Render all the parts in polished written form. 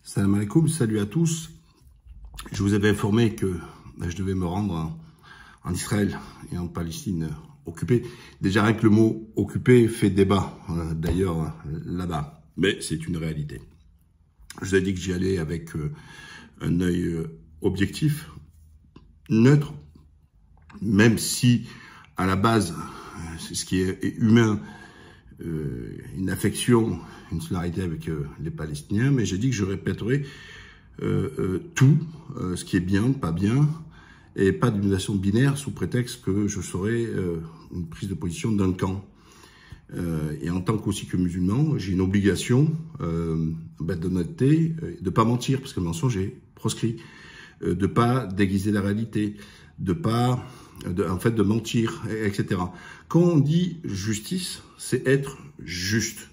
Salam alaikum, salut à tous. Je vous avais informé que je devais me rendre en Israël et en Palestine occupée. Déjà rien que le mot occupé fait débat d'ailleurs là-bas, mais c'est une réalité. Je vous ai dit que j'y allais avec un œil objectif, neutre, même si à la base, c'est ce qui est humain, une affection, une solidarité avec les Palestiniens, mais j'ai dit que je répéterai tout, ce qui est bien, pas bien, et pas d'une nation binaire sous prétexte que je serais une prise de position d'un camp. Et en tant qu'aussi que musulman, j'ai une obligation d'honnêteté, de pas mentir, parce que le mensonge est proscrit, de pas déguiser la réalité, de pas, de mentir, etc. Quand on dit justice, c'est être juste.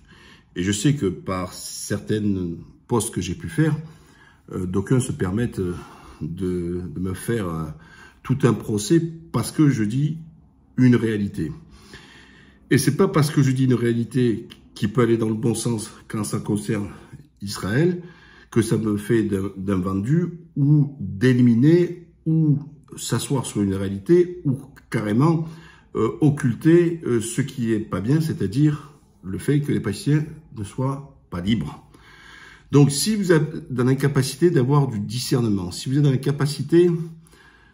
Et je sais que par certaines postes que j'ai pu faire, d'aucuns se permettent de me faire tout un procès parce que je dis une réalité. Et c'est pas parce que je dis une réalité qui peut aller dans le bon sens quand ça concerne Israël que ça me fait d'un vendu ou d'éliminer ou s'asseoir sur une réalité ou carrément occulter ce qui est pas bien, c'est-à-dire le fait que les Palestiniens ne soient pas libres. Donc si vous êtes dans l'incapacité d'avoir du discernement, si vous êtes dans l'incapacité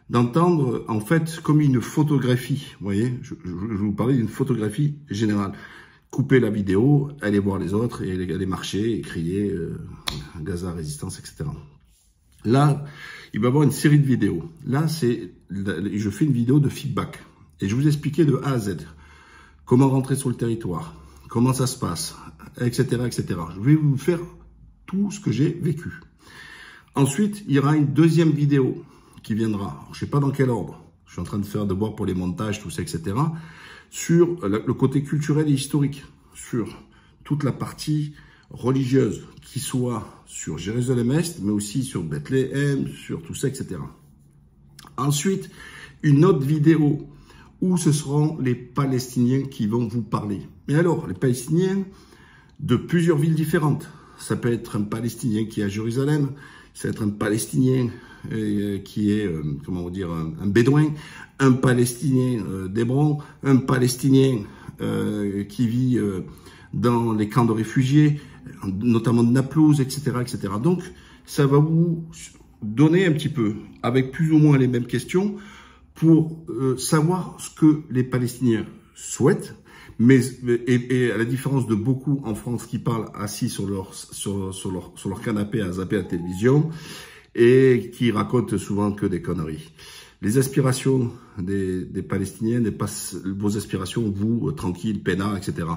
d'entendre en fait comme une photographie, vous voyez, je vous parlais d'une photographie générale. Couper la vidéo, aller voir les autres et aller marcher et crier Gaza résistance, etc. Là, il va y avoir une série de vidéos. Là, je fais une vidéo de feedback et je vous expliquais de A à Z comment rentrer sur le territoire, comment ça se passe, etc., etc. Je vais vous faire tout ce que j'ai vécu. Ensuite, il y aura une deuxième vidéo qui viendra. Alors, je ne sais pas dans quel ordre. Je suis en train de faire devoir pour les montages, tout ça, etc. Sur le côté culturel et historique, sur toute la partie religieuse, qui soit sur Jérusalem-Est, mais aussi sur Bethléem, sur tout ça, etc. Ensuite, une autre vidéo où ce seront les Palestiniens qui vont vous parler. Mais alors, les Palestiniens de plusieurs villes différentes. Ça peut être un Palestinien qui est à Jérusalem, ça peut être un Palestinien qui est, comment on dire, un Bédouin, un Palestinien d'Hébron, un Palestinien qui vit dans les camps de réfugiés, notamment de Naplouse, etc., etc. Donc, ça va vous donner un petit peu, avec plus ou moins les mêmes questions, pour savoir ce que les Palestiniens souhaitent, et à la différence de beaucoup en France qui parlent assis sur leur canapé à zapper la télévision et qui racontent souvent que des conneries. Les aspirations des Palestiniens n'est pas vos aspirations, vous, tranquille, peinards, etc.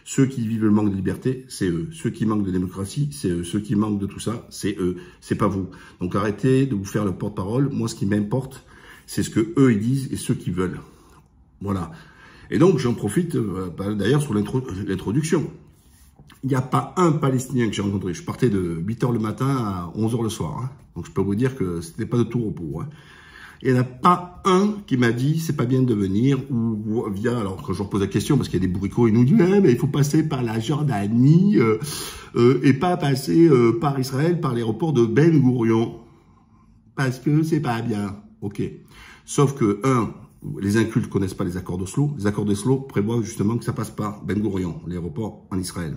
Ceux qui vivent le manque de liberté, c'est eux. Ceux qui manquent de démocratie, c'est eux. Ceux qui manquent de tout ça, c'est eux. C'est pas vous. Donc arrêtez de vous faire le porte-parole. Moi, ce qui m'importe, c'est ce que eux ils disent et ceux qui veulent. Voilà. Et donc, j'en profite d'ailleurs sur l'introduction. Il n'y a pas un Palestinien que j'ai rencontré. Je partais de 8h le matin à 11h le soir. Hein. Donc, je peux vous dire que c'était pas de tout repos. Hein. Il n'y en a pas un qui m'a dit c'est pas bien de venir ou via. Alors, quand je leur pose la question, parce qu'il y a des bourricots, ils nous disent mais il faut passer par la Jordanie et pas passer par Israël, par l'aéroport de Ben Gourion. Parce que c'est pas bien. Ok. Sauf que, les incultes ne connaissent pas les accords d'Oslo. Les accords d'Oslo prévoient justement que ça passe par Ben Gourion, l'aéroport en Israël.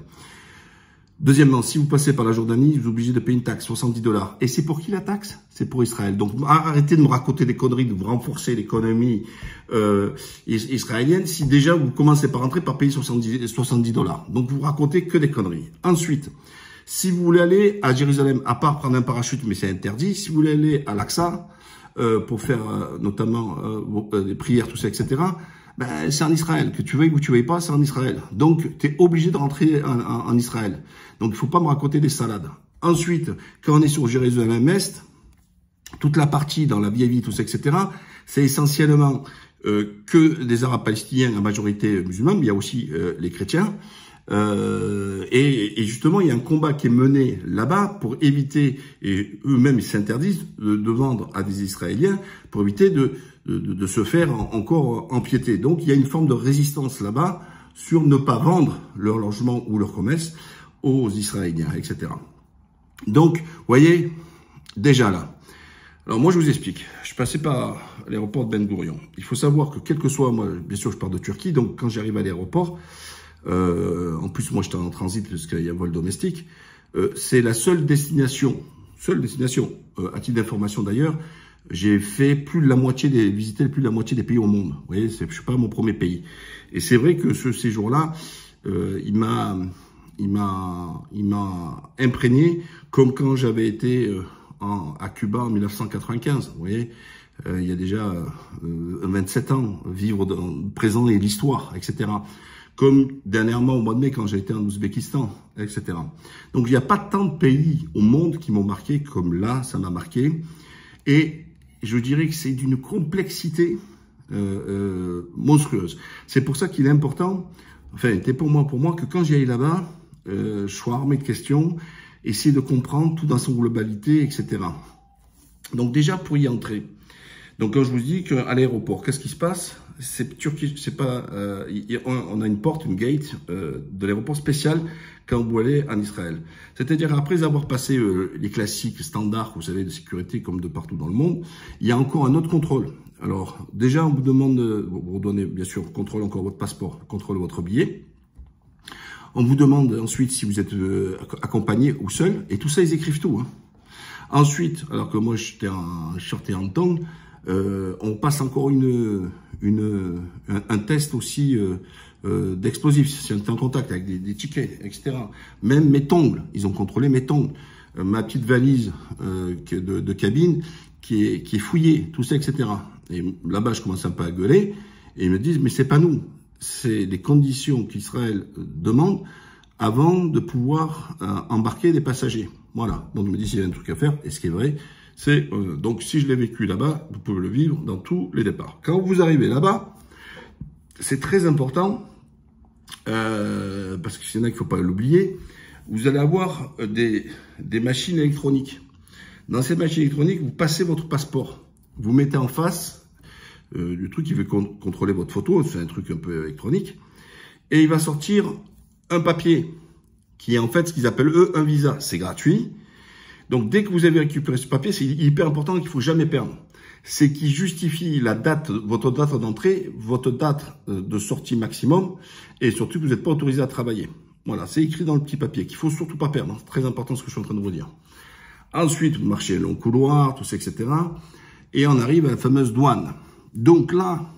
Deuxièmement, si vous passez par la Jordanie, vous êtes obligé de payer une taxe, 70 $. Et c'est pour qui la taxe? C'est pour Israël. Donc arrêtez de me raconter des conneries, de vous renforcer l'économie israélienne si déjà vous commencez par rentrer par payer 70 $. Donc vous racontez que des conneries. Ensuite, si vous voulez aller à Jérusalem, à part prendre un parachute, mais c'est interdit, si vous voulez aller à l'Aqsa, pour faire notamment des prières, tout ça, etc., ben, c'est en Israël. Que tu veuilles ou tu veuilles pas, c'est en Israël. Donc, tu es obligé de rentrer en Israël. Donc, il faut pas me raconter des salades. Ensuite, quand on est sur Jérusalem-Est, toute la partie dans la vieille vie, tout ça, etc., c'est essentiellement que des Arabes palestiniens, à majorité musulmans, mais il y a aussi les chrétiens. Et justement, il y a un combat qui est mené là-bas pour éviter, et eux-mêmes ils s'interdisent de vendre à des Israéliens pour éviter de se faire encore empiéter. Donc il y a une forme de résistance là-bas sur ne pas vendre leur logement ou leur commerce aux Israéliens, etc. Donc, vous voyez, déjà là. Alors moi, je vous explique. Je suis passé par l'aéroport de Ben Gurion. Il faut savoir que quel que soit, moi, bien sûr, je pars de Turquie, donc quand j'arrive à l'aéroport, en plus, moi, j'étais en transit parce qu'il y a un vol domestique, c'est la seule destination, à titre d'information d'ailleurs, j'ai fait visité plus de la moitié des pays au monde. Vous voyez, je suis pas mon premier pays. Et c'est vrai que ce séjour-là, il m'a imprégné, comme quand j'avais été à Cuba en 1995. Vous voyez, il y a déjà 27 ans, vivre dans le présent et l'histoire, etc. Comme dernièrement au mois de mai quand j'ai été en Ouzbékistan, etc. Donc il n'y a pas tant de pays au monde qui m'ont marqué comme là, ça m'a marqué. Et je dirais que c'est d'une complexité monstrueuse. C'est pour ça qu'il est important, enfin, c'était pour moi, que quand j'y aille là-bas, je sois armé de questions, essayer de comprendre tout dans son globalité, etc. Donc déjà, pour y entrer, donc quand je vous dis qu'à l'aéroport, qu'est-ce qui se passe? C'est pas, on a une porte, une gate de l'aéroport spécial quand vous allez en Israël. C'est-à-dire après avoir passé les classiques standards, vous savez, de sécurité comme de partout dans le monde, il y a encore un autre contrôle. Alors déjà, on vous demande, vous donnez bien sûr, contrôle encore votre passeport, contrôle votre billet. On vous demande ensuite si vous êtes accompagné ou seul, et tout ça, ils écrivent tout. Hein. Ensuite, alors que moi j'étais en short et en tongs, on passe encore un test aussi d'explosifs, si on est en contact avec des tickets, etc. Même mes tongs, ils ont contrôlé mes tongs, ma petite valise de cabine qui est fouillée, tout ça, etc. Et là-bas, je commence un peu à gueuler, et ils me disent, mais c'est pas nous, c'est les conditions qu'Israël demande avant de pouvoir embarquer des passagers. Voilà, donc je me dis, s'il y a un truc à faire, et ce qui est vrai, c'est donc si je l'ai vécu là-bas, vous pouvez le vivre dans tous les départs. Quand vous arrivez là-bas, c'est très important, parce qu'il y en a qu'il ne faut pas l'oublier, vous allez avoir des machines électroniques. Dans ces machines électroniques, vous passez votre passeport, vous mettez en face du truc qui veut contrôler votre photo, c'est un truc un peu électronique, et il va sortir un papier qui est en fait ce qu'ils appellent eux un visa. C'est gratuit. Donc dès que vous avez récupéré ce papier, c'est hyper important qu'il ne faut jamais perdre. C'est qui justifie la date, votre date d'entrée, votre date de sortie maximum, et surtout que vous n'êtes pas autorisé à travailler. Voilà, c'est écrit dans le petit papier qu'il faut surtout pas perdre. C'est très important ce que je suis en train de vous dire. Ensuite, vous marchez long couloir, tout ça, etc. Et on arrive à la fameuse douane. Donc là,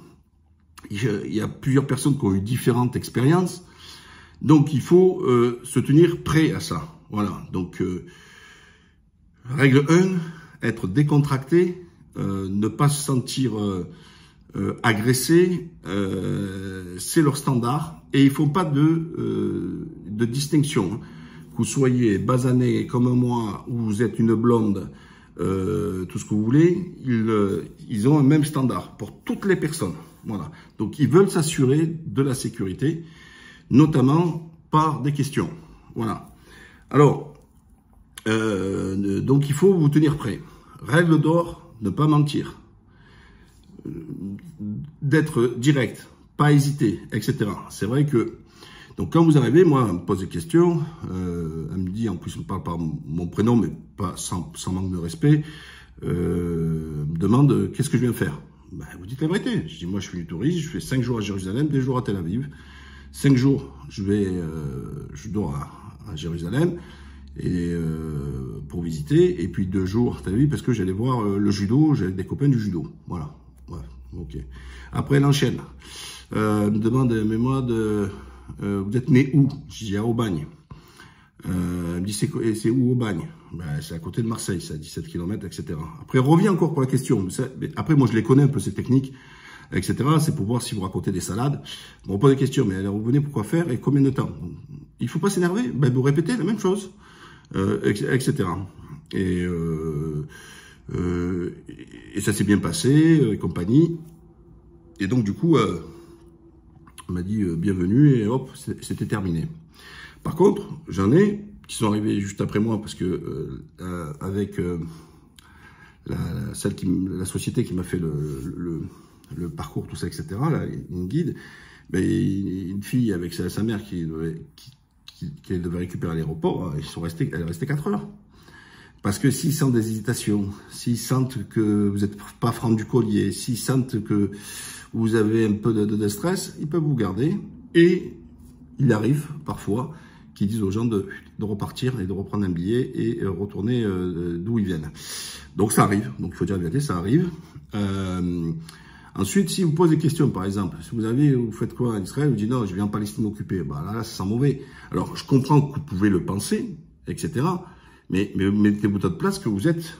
il y a plusieurs personnes qui ont eu différentes expériences. Donc il faut se tenir prêt à ça. Voilà, donc règle 1, être décontracté, ne pas se sentir agressé, c'est leur standard. Et il ne faut pas de distinction. Hein. Que vous soyez basané comme moi, ou vous êtes une blonde, tout ce que vous voulez, ils ont un même standard pour toutes les personnes. Voilà. Donc ils veulent s'assurer de la sécurité, notamment par des questions. Voilà. Alors, donc il faut vous tenir prêt. Règle d'or, ne pas mentir. D'être direct, pas hésiter, etc. C'est vrai que, donc quand vous arrivez, moi, on me pose des questions, elle me dit, en plus, on ne parle pas mon prénom, mais pas sans manque de respect, me demande qu'est-ce que je viens faire. Ben, vous dites la vérité. Je dis, moi, je suis touriste, je fais 5 jours à Jérusalem, 2 jours à Tel Aviv. 5 jours, je dors à Jérusalem et pour visiter, et puis 2 jours à Tel Aviv parce que j'allais voir le judo, j'avais des copains du judo. Voilà. Ouais, ok. Après, elle enchaîne. Elle me demande, mais moi, vous êtes né où? Je dis à Aubagne. Elle me dit, c'est où Aubagne? Ben, c'est à côté de Marseille, c'est à 17 km, etc. Après, elle revient encore pour la question. Mais après, moi, je les connais un peu, ces techniques, etc. C'est pour voir si vous racontez des salades. Bon, on pose des questions, mais alors, vous venez pourquoi faire et combien de temps? Il ne faut pas s'énerver, ben, vous répétez la même chose, etc. Et ça s'est bien passé, et compagnie. Et donc, du coup, on m'a dit bienvenue, et hop, c'était terminé. Par contre, j'en ai qui sont arrivés juste après moi, parce que avec la société qui m'a fait le parcours, tout ça, etc., là, une guide, mais une fille avec sa mère qui devait récupérer à l'aéroport, elle est restée 4 heures. Parce que s'ils sentent des hésitations, s'ils sentent que vous n'êtes pas franc du collier, s'ils sentent que vous avez un peu de stress, ils peuvent vous garder. Et il arrive parfois qu'ils disent aux gens de repartir et de reprendre un billet et retourner d'où ils viennent. Donc ça arrive, donc il faut dire la vérité, ça arrive. Ensuite, si vous posez des questions, par exemple, si vous faites quoi en Israël, vous dites non, je viens en Palestine occupée, bah là, ça sent mauvais. Alors, je comprends que vous pouvez le penser, etc. Mais mettez-vous à votre place que vous êtes,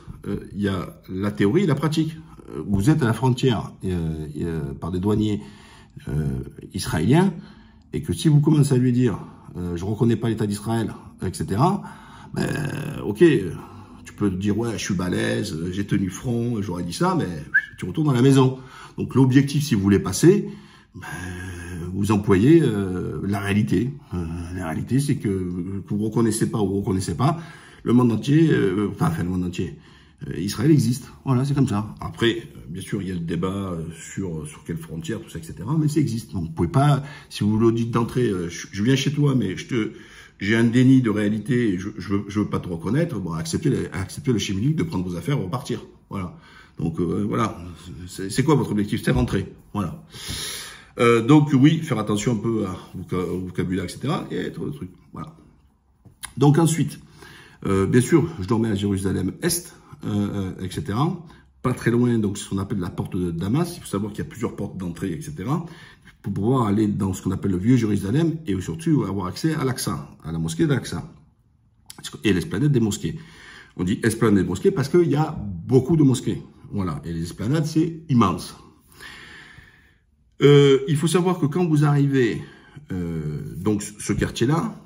il y a la théorie et la pratique. Vous êtes à la frontière par des douaniers israéliens, et que si vous commencez à lui dire je reconnais pas l'État d'Israël, etc., ok, tu peux te dire ouais, je suis balèze, j'ai tenu front, j'aurais dit ça, mais tu retournes à la maison. Donc l'objectif, si vous voulez passer, vous employez la réalité. La réalité, c'est que vous reconnaissez pas ou vous reconnaissez pas, le monde entier, le monde entier, Israël existe. Voilà, c'est comme ça. Après, bien sûr, il y a le débat sur quelle frontière, tout ça, etc. Mais ça existe. Donc, vous pouvez pas, si vous le dites d'entrée, je viens chez toi, mais j'ai un déni de réalité, et je veux pas te reconnaître. Bon, acceptez le chimique de prendre vos affaires et repartir. Voilà. Donc voilà. C'est quoi votre objectif? C'est rentrer. Voilà. Donc oui, faire attention un peu au vocabulaire, etc. Et être le truc. Voilà. Donc ensuite, bien sûr, je dormais à Jérusalem-Est. Etc. Pas très loin, donc ce qu'on appelle la porte de Damas. Il faut savoir qu'il y a plusieurs portes d'entrée, etc. Pour pouvoir aller dans ce qu'on appelle le vieux Jérusalem et surtout avoir accès à l'Aqsa, à la mosquée d'Al-Aqsa et l'esplanade des mosquées. On dit esplanade des mosquées parce qu'il y a beaucoup de mosquées. Voilà, et les esplanades, c'est immense. Il faut savoir que quand vous arrivez, donc ce quartier-là,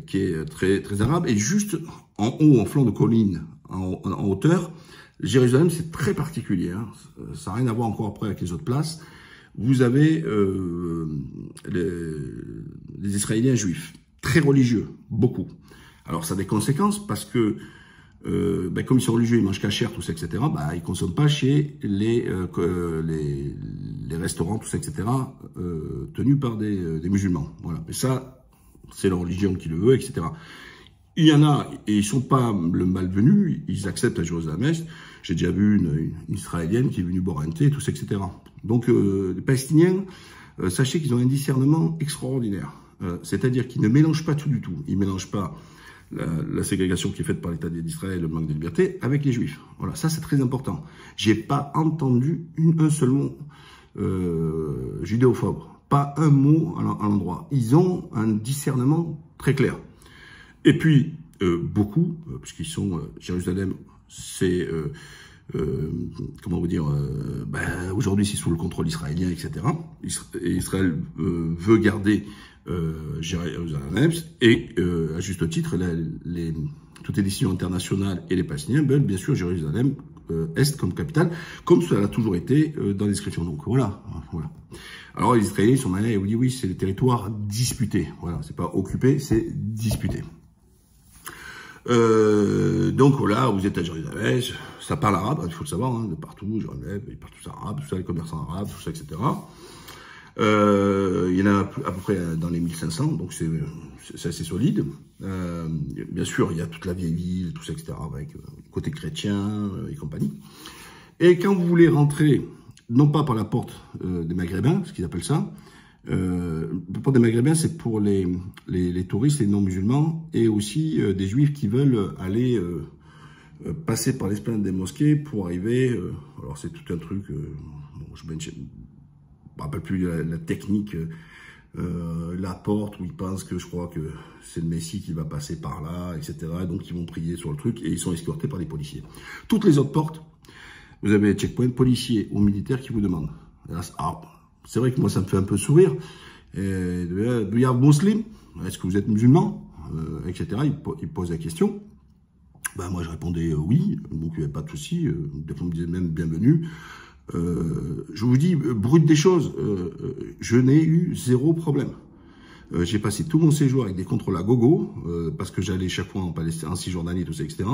qui est très, très arabe, et juste en haut, en flanc de colline, en hauteur, Jérusalem, c'est très particulier. Hein. Ça n'a rien à voir encore après avec les autres places. Vous avez les Israéliens juifs, très religieux, beaucoup. Alors, ça a des conséquences parce que, comme ils sont religieux, ils mangent cachère, tout ça, etc., ils ne consomment pas chez les restaurants, tout ça, etc., tenus par des musulmans. Voilà. Et ça, c'est la religion qui le veut, etc. Il y en a, et ils sont pas le malvenu, ils acceptent à Jérusalem-Est. J'ai déjà vu une Israélienne qui est venue boire un thé, tout ça, etc. Donc, les Palestiniens, sachez qu'ils ont un discernement extraordinaire. C'est-à-dire qu'ils ne mélangent pas tout du tout. Ils ne mélangent pas la ségrégation qui est faite par l'État d'Israël, le manque de liberté, avec les Juifs. Voilà, ça c'est très important. J'ai pas entendu un seul mot judéophobe. Pas un mot à l'endroit. Ils ont un discernement très clair. Et puis, beaucoup, puisqu'ils sont, Jérusalem, c'est, comment vous dire, aujourd'hui c'est sous le contrôle israélien, etc. Et Israël veut garder Jérusalem, et à juste titre, toutes les décisions internationales et les Palestiniens veulent bien sûr Jérusalem Est comme capitale, comme cela a toujours été dans les descriptions. Donc voilà. Alors les Israéliens sont malins et vous disent oui, c'est des territoires disputés. Voilà, c'est pas occupé, c'est disputé. Donc voilà, vous êtes à Jérusalem, ça parle arabe, il faut le savoir, hein, de partout, Jérusalem, partout c'est arabe, tout ça, les commerçants arabes, tout ça, etc. Il y en a à peu près dans les 1500, donc c'est assez solide. Bien sûr, il y a toute la vieille ville, tout ça, etc., avec côté chrétien et compagnie. Et quand vous voulez rentrer, non pas par la porte des Maghrébins, ce qu'ils appellent ça, la porte des Maghrébins, c'est pour les touristes et non-musulmans, et aussi des juifs qui veulent aller passer par l'esplanade des mosquées pour arriver, alors c'est tout un truc, je ne me rappelle plus la technique, la porte où ils pensent que je crois que c'est le Messie qui va passer par là, etc. Donc ils vont prier sur le truc et ils sont escortés par les policiers. Toutes les autres portes, vous avez des checkpoints policiers ou militaires qui vous demandent. C'est vrai que moi ça me fait un peu sourire. Do you have Muslim? Est-ce que vous êtes musulman? Etc. Ils posent la question. Moi je répondais oui, donc il n'y avait pas de souci. Des fois on me disait même bienvenue. Je vous dis, brut des choses, je n'ai eu zéro problème. J'ai passé tout mon séjour avec des contrôles à gogo, parce que j'allais chaque fois en Palestine, en Cisjordanie, tout ça, etc.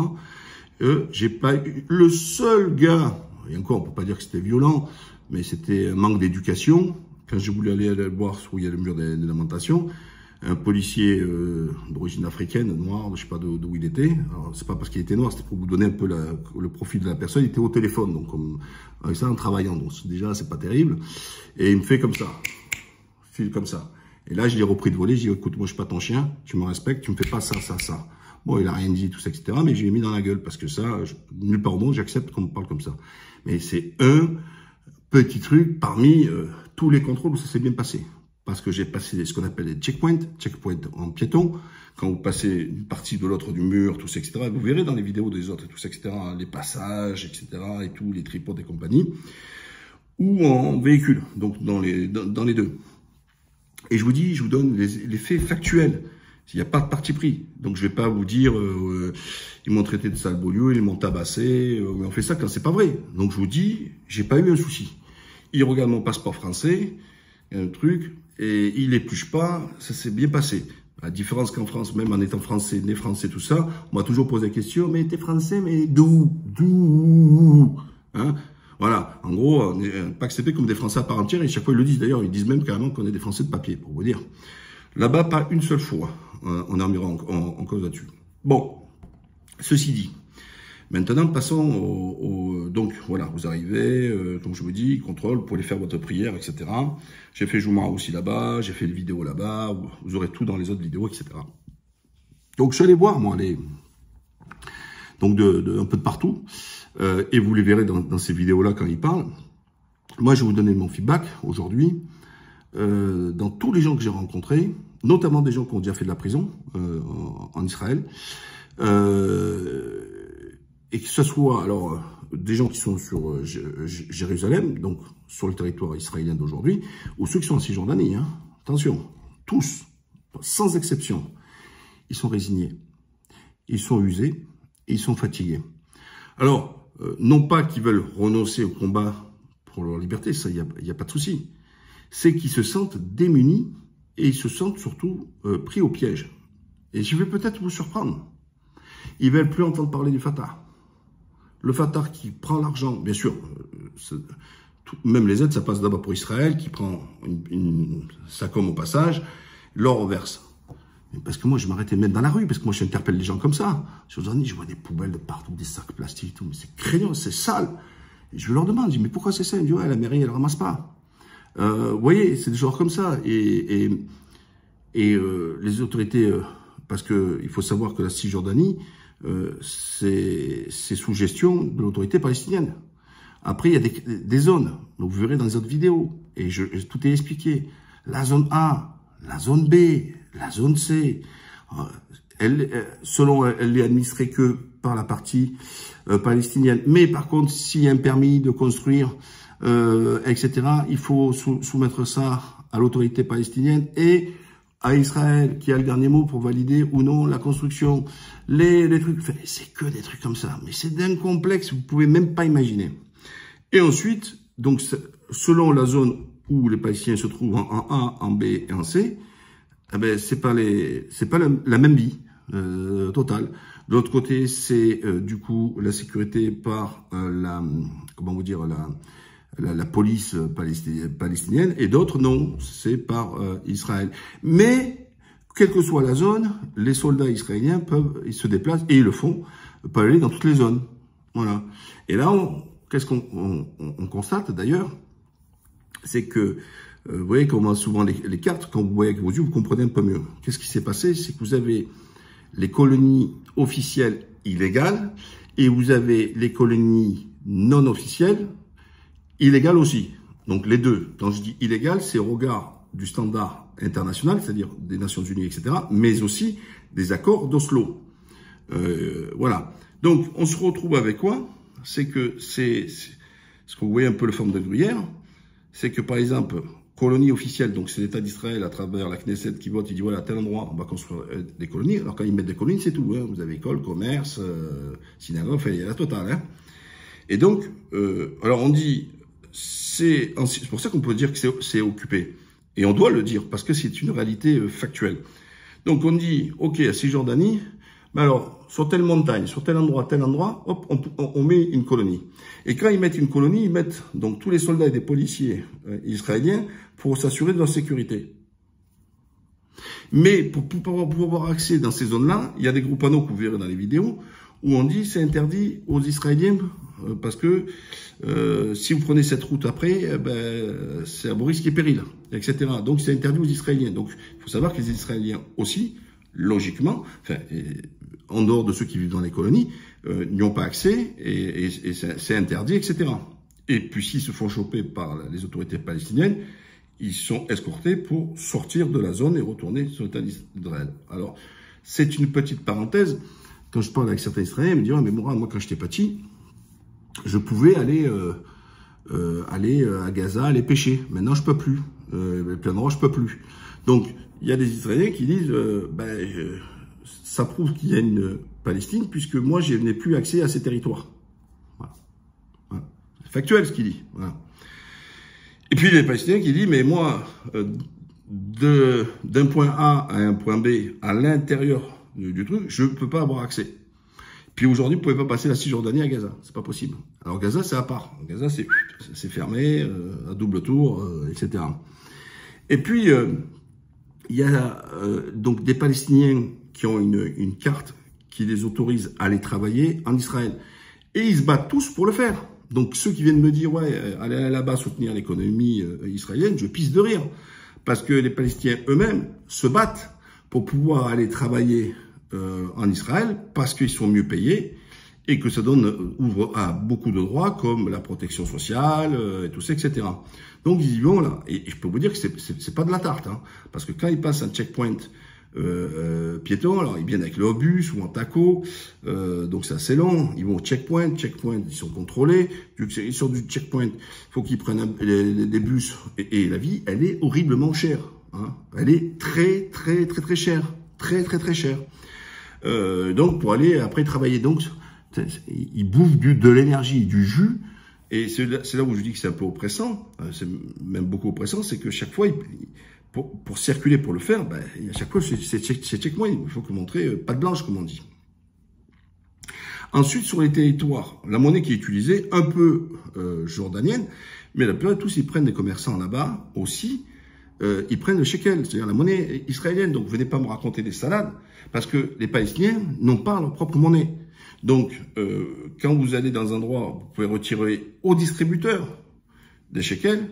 J'ai pas eu le seul gars, et encore on peut pas dire que c'était violent, mais c'était un manque d'éducation. Quand j'ai voulu aller voir où il y a le mur des lamentations, un policier d'origine africaine, noir, je sais pas d'où il était. Alors c'est pas parce qu'il était noir, c'était pour vous donner un peu le profil de la personne. Il était au téléphone, donc avec ça en travaillant. Donc déjà c'est pas terrible. Et il me fait comme ça, file comme ça. Et là je l'ai repris de voler. J'ai dit écoute, moi je suis pas ton chien, tu me respectes, tu me fais pas ça, ça, ça. Bon, il a rien dit, tout ça, etc. Mais je lui ai mis dans la gueule parce que ça, nulle part au monde, j'accepte qu'on me parle comme ça. Mais c'est un petit truc parmi tous les contrôles où ça s'est bien passé. Parce que j'ai passé ce qu'on appelle les checkpoints en piéton. Quand vous passez une partie de l'autre du mur, tout ça, etc. Vous verrez dans les vidéos des autres, tout ça, etc. Les passages, etc. Et tout, les tripodes et compagnie. Ou en véhicule, donc dans les deux. Et je vous dis, je vous donne les faits factuels. Il n'y a pas de parti pris. Donc je vais pas vous dire, ils m'ont traité de sale boulot, ils m'ont tabassé, on fait ça quand c'est pas vrai. Donc je vous dis, j'ai pas eu un souci. Ils regardent mon passeport français, un truc, et ils l'épluchent pas, ça s'est bien passé. La différence qu'en France, même en étant français, né français, tout ça, on m'a toujours posé la question, mais t'es français, mais d'où hein? Voilà, en gros, on n'est pas accepté comme des Français à part entière, et chaque fois ils le disent d'ailleurs, ils disent même carrément qu'on est des Français de papier, pour vous dire. Là-bas, pas une seule fois, on en remettra en cause là-dessus. Bon, ceci dit, maintenant passons donc voilà, vous arrivez, comme je vous dis, contrôle, vous pouvez faire votre prière, etc. J'ai fait Jouma aussi là-bas, j'ai fait les vidéos là-bas, vous aurez tout dans les autres vidéos, etc. Donc je suis allé voir, moi, donc un peu de partout, et vous les verrez dans ces vidéos-là quand ils parlent. Moi, je vais vous donner mon feedback aujourd'hui. Dans tous les gens que j'ai rencontrés, notamment des gens qui ont déjà fait de la prison en Israël, et que ce soit alors des gens qui sont sur Jérusalem, donc sur le territoire israélien d'aujourd'hui, ou ceux qui sont en Cisjordanie. Hein. Attention, tous, sans exception, ils sont résignés, ils sont usés, et ils sont fatigués. Alors, non pas qu'ils veulent renoncer au combat pour leur liberté, ça, il n'y a pas de souci. C'est qu'ils se sentent démunis et ils se sentent surtout pris au piège. Et je vais peut-être vous surprendre. Ils ne veulent plus entendre parler du Fatah. Le Fatah qui prend l'argent, bien sûr, même les aides, ça passe d'abord pour Israël, qui prend ça comme au passage, leur reverse. Parce que moi, je m'arrêtais même dans la rue, parce que moi, j'interpelle les gens comme ça. Je vois des poubelles de partout, des sacs plastiques, tout, mais c'est craignant, c'est sale. Et je leur demande, je dis, mais pourquoi c'est ça? Ils me disent, ouais, la mairie, elle ramasse pas. Vous voyez, c'est des genres comme ça. Et les autorités, parce que il faut savoir que la Cisjordanie, c'est sous gestion de l'autorité palestinienne. Après, il y a des zones. Donc, vous verrez dans les autres vidéos. Et tout est expliqué. La zone A, la zone B, la zone C. Selon elle n'est administrée que par la partie palestinienne. Mais par contre, s'il y a un permis de construire, etc., il faut soumettre ça à l'autorité palestinienne et à Israël, qui a le dernier mot pour valider ou non la construction. Les trucs, c'est que des trucs comme ça. Mais c'est d'un complexe, vous pouvez même pas imaginer. Et ensuite, donc, selon la zone où les Palestiniens se trouvent en A, en B et en C, eh ben, c'est pas la même vie totale. De l'autre côté, c'est du coup la sécurité par comment vous dire, la police palestinienne, et d'autres non, c'est par Israël. Mais quelle que soit la zone, les soldats israéliens ils se déplacent et ils le font, peuvent aller dans toutes les zones. Voilà. Et là, qu'est-ce qu'on constate d'ailleurs, c'est que vous voyez comment souvent les cartes, quand vous voyez avec vos yeux, vous comprenez un peu mieux. Qu'est-ce qui s'est passé? C'est que vous avez les colonies officielles illégales et vous avez les colonies non officielles illégales aussi. Donc les deux. Quand je dis illégal, c'est au regard du standard international, c'est-à-dire des Nations Unies, etc., mais aussi des accords d'Oslo. Voilà. Donc on se retrouve avec quoi? C'est que c'est ce que vous voyez un peu le forme de gruyère, c'est que par exemple, colonie officielle, donc c'est l'État d'Israël à travers la Knesset qui vote, il dit voilà, à tel endroit, on va construire des colonies. Alors quand ils mettent des colonies, c'est tout. Hein. Vous avez école, commerce, synagogue, enfin, il y a la totale. Hein. Et donc, alors on dit, c'est pour ça qu'on peut dire que c'est occupé. Et on doit le dire, parce que c'est une réalité factuelle. Donc on dit, ok, à Cisjordanie, mais alors, sur telle montagne, sur tel endroit, hop, on met une colonie. Et quand ils mettent une colonie, ils mettent donc tous les soldats et des policiers israéliens pour s'assurer de leur sécurité. Mais pour pouvoir avoir accès dans ces zones-là, il y a des gros panneaux que vous verrez dans les vidéos où on dit c'est interdit aux Israéliens parce que si vous prenez cette route après, c'est à vos risques et périls, etc. Donc c'est interdit aux Israéliens. Donc il faut savoir que les Israéliens aussi, logiquement, enfin, en dehors de ceux qui vivent dans les colonies, n'y ont pas accès et c'est interdit, etc. Et puis s'ils se font choper par les autorités palestiniennes, ils sont escortés pour sortir de la zone et retourner sur l'État d'Israël. Alors, c'est une petite parenthèse. Quand je parle avec certains Israéliens, ils me disent « Ah, mais Mourad, moi, quand j'étais petit, je pouvais aller à Gaza, aller pêcher. Maintenant, je peux plus. Plein d'endroits, je peux plus. » Donc, il y a des Israéliens qui disent ça prouve qu'il y a une Palestine, puisque moi, je n'ai plus accès à ces territoires. » Voilà. Voilà. C'est factuel, ce qu'il dit. Voilà. Et puis les Palestiniens qui disent, mais moi, d'un point A à un point B, à l'intérieur du truc, je ne peux pas avoir accès. Puis aujourd'hui, vous ne pouvez pas passer la Cisjordanie à Gaza, c'est pas possible. Alors Gaza, c'est à part. Gaza, c'est fermé, à double tour, etc. Et puis, il y a donc des Palestiniens qui ont une carte qui les autorise à aller travailler en Israël. Et ils se battent tous pour le faire. Donc ceux qui viennent me dire, ouais, allez là-bas soutenir l'économie israélienne, je pisse de rire. Parce que les Palestiniens eux-mêmes se battent pour pouvoir aller travailler en Israël, parce qu'ils sont mieux payés, et que ça ouvre à beaucoup de droits, comme la protection sociale, et tout ça, etc. Donc ils y vont là. Et je peux vous dire que c'est pas de la tarte, hein, parce que quand ils passent un checkpoint piéton, alors ils viennent avec le bus ou en taco, donc c'est assez long, ils vont au checkpoint, ils sont contrôlés, ils sortent du checkpoint, il faut qu'ils prennent des bus, et la vie, elle est horriblement chère, hein. Elle est très chère, très chère, donc pour aller après travailler, donc ils bouffent de l'énergie, du jus, et c'est là où je dis que c'est un peu oppressant, c'est même beaucoup oppressant, c'est que chaque fois, pour circuler, pour le faire, à chaque fois, c'est checkpoint. Il faut que montrer patte blanche, comme on dit. Ensuite, sur les territoires, la monnaie qui est utilisée, un peu jordanienne, mais la plupart de tous, ils prennent des commerçants là-bas aussi, ils prennent le shekel, c'est-à-dire la monnaie israélienne. Donc, venez pas me raconter des salades, parce que les Palestiniens n'ont pas leur propre monnaie. Donc, quand vous allez dans un endroit, vous pouvez retirer au distributeur des shekels,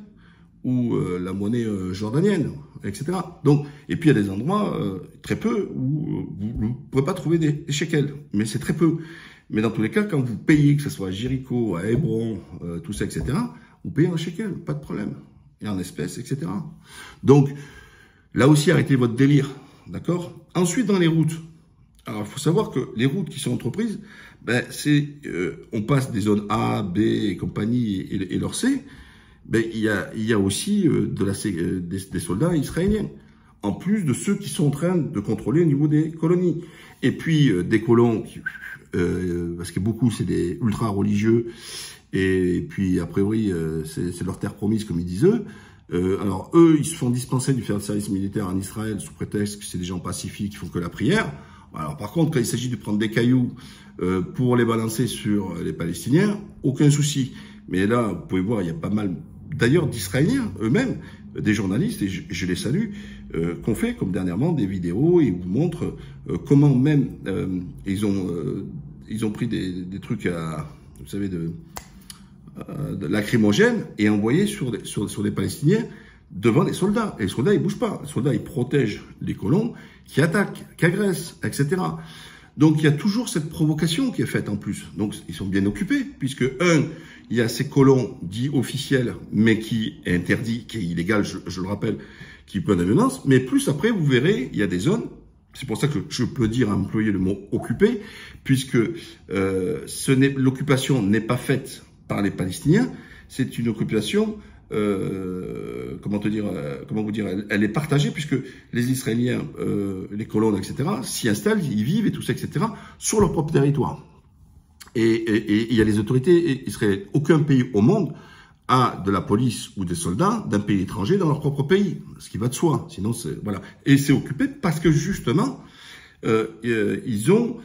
ou la monnaie jordanienne, etc. Donc, et puis il y a des endroits, très peu, où vous ne pouvez pas trouver des shekels, mais c'est très peu. Mais dans tous les cas, quand vous payez, que ce soit à Jéricho, à Hébron, tout ça, etc., vous payez en shekel, pas de problème, et en espèces, etc. Donc, là aussi, arrêtez votre délire, d'accord? Ensuite, dans les routes, alors il faut savoir que les routes qui sont entreprises, on passe des zones A, B et compagnie et leur C, il y a aussi des soldats israéliens, en plus de ceux qui sont en train de contrôler au niveau des colonies. Et puis des colons, parce que beaucoup c'est des ultra-religieux, et puis a priori c'est leur terre promise comme ils disent eux. Alors eux, ils se font dispenser du faire le service militaire en Israël sous prétexte que c'est des gens pacifiques qui font que la prière. Alors par contre, quand il s'agit de prendre des cailloux pour les balancer sur les Palestiniens, aucun souci. Mais là, vous pouvez voir, il y a pas mal d'ailleurs d'Israéliens eux-mêmes, des journalistes, et je les salue, qu'on fait comme dernièrement des vidéos et vous montrent comment même ils ont pris des trucs vous savez, de lacrymogènes et envoyé sur des Palestiniens devant les soldats. Et les soldats, ils bougent pas. Les soldats, ils protègent les colons qui attaquent, qui agressent, etc. Donc, il y a toujours cette provocation qui est faite en plus. Donc, ils sont bien occupés, puisque, il y a ces colons dits officiels, mais qui est interdit, qui est illégal, je le rappelle, qui peut de violence. Mais plus après, vous verrez, il y a des zones, c'est pour ça que je peux dire, employer le mot occupé, puisque l'occupation n'est pas faite par les Palestiniens, c'est une occupation, comment vous dire, elle est partagée, puisque les Israéliens, les colons, etc., s'y installent, y vivent et tout ça, etc., sur leur propre territoire. Et il y a les autorités israéliennes. Aucun pays au monde a de la police ou des soldats d'un pays étranger dans leur propre pays, ce qui va de soi. Sinon, voilà. Et c'est occupé parce que justement, ils ont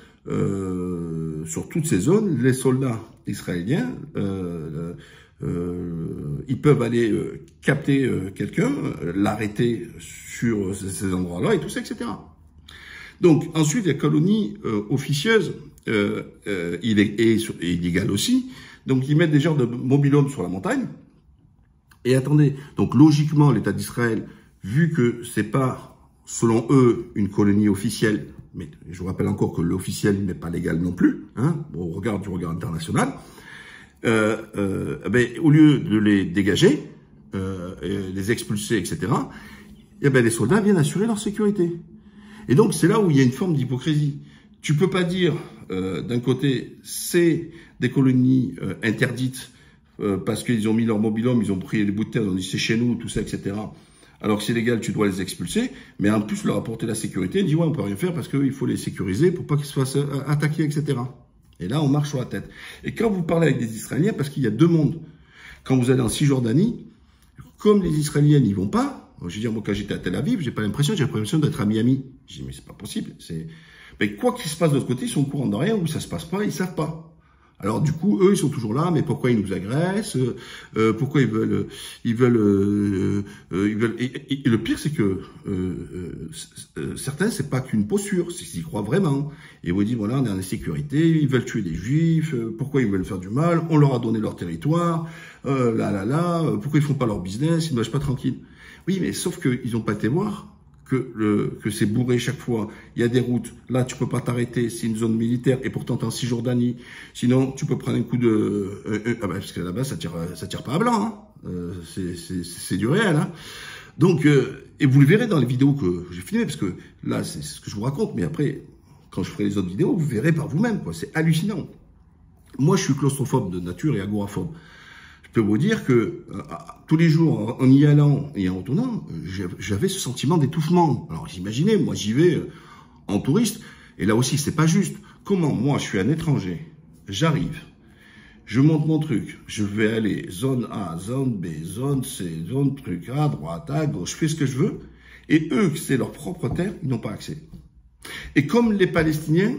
sur toutes ces zones les soldats israéliens ils peuvent aller capter quelqu'un, l'arrêter sur ces endroits-là et tout ça, etc. Donc, ensuite, la colonie officieuse, illégale aussi. Donc, ils mettent des genres de mobil-homes sur la montagne. Et attendez, donc logiquement, l'État d'Israël, vu que c'est pas, selon eux, une colonie officielle, mais je vous rappelle encore que l'officiel n'est pas légal non plus, hein, au regard du regard international, au lieu de les dégager, les expulser, etc., les soldats viennent assurer leur sécurité. Et donc, c'est là où il y a une forme d'hypocrisie. Tu peux pas dire, d'un côté, c'est des colonies interdites, parce qu'ils ont mis leur mobil-home, ils ont pris les bouts de terre, ils ont dit c'est chez nous, tout ça, etc. Alors que c'est légal, tu dois les expulser, mais en plus leur apporter la sécurité, ils disent ouais, on peut rien faire parce qu'il faut les sécuriser pour pas qu'ils se fassent attaquer, etc. Et là, on marche sur la tête. Et quand vous parlez avec des Israéliens, parce qu'il y a deux mondes, quand vous allez en Cisjordanie, comme les Israéliens n'y vont pas, je veux dire, moi quand j'étais à Tel Aviv, j'ai l'impression d'être à Miami. Je dis mais c'est pas possible. Mais quoi qu'il se passe de l'autre côté, ils sont au courant de rien, où ça se passe pas, ils savent pas. Alors du coup, eux, ils sont toujours là, mais pourquoi ils nous agressent, pourquoi ils veulent, et le pire, c'est que certains, c'est pas qu'une posture, c'est qu'ils y croient vraiment. Et vous disent voilà, on est en sécurité, ils veulent tuer des juifs, pourquoi ils veulent faire du mal, on leur a donné leur territoire, pourquoi ils font pas leur business, ils ne marchent pas tranquilles. Oui, mais sauf qu'ils n'ont pas été voir que c'est bourré chaque fois. Il y a des routes. Là, tu peux pas t'arrêter. C'est une zone militaire. Et pourtant, t'es en Cisjordanie. Sinon, tu peux prendre un coup de... parce que là-bas, ça tire pas à blanc. Hein. C'est du réel. Hein. Donc, et vous le verrez dans les vidéos que j'ai filmées, parce que là, c'est ce que je vous raconte. Mais après, quand je ferai les autres vidéos, vous verrez par vous-même. C'est hallucinant. Moi, je suis claustrophobe de nature et agoraphobe. Je peux vous dire que tous les jours, en y allant et en retournant, j'avais ce sentiment d'étouffement. Alors imaginez, moi j'y vais en touriste, et là aussi c'est pas juste. Comment moi je suis un étranger, j'arrive, je monte mon truc, je vais aller zone A, zone B, zone C, zone truc, à droite, à gauche, je fais ce que je veux, et eux, c'est leur propre terre, ils n'ont pas accès. Et comme les Palestiniens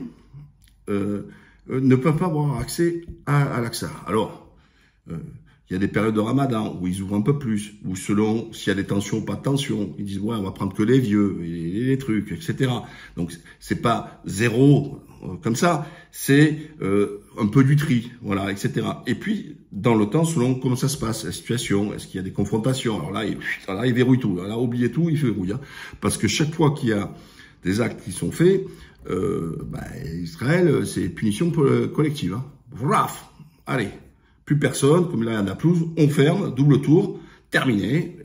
ne peuvent pas avoir accès à l'Aqsa. Alors, il y a des périodes de Ramadan où ils ouvrent un peu plus, ou selon s'il y a des tensions ou pas de tensions, ils disent ouais, on va prendre que les vieux et les trucs, etc. Donc c'est pas zéro comme ça, c'est un peu du tri, voilà, etc. Et puis dans le temps, selon comment ça se passe, la situation, est-ce qu'il y a des confrontations, alors là, il verrouille tout, là, oubliez tout, il verrouille, hein, parce que chaque fois qu'il y a des actes qui sont faits, Israël, c'est punition collective, hein. Vraf, allez. Plus personne, comme là, il y a Naplouse, on ferme, double tour, terminé,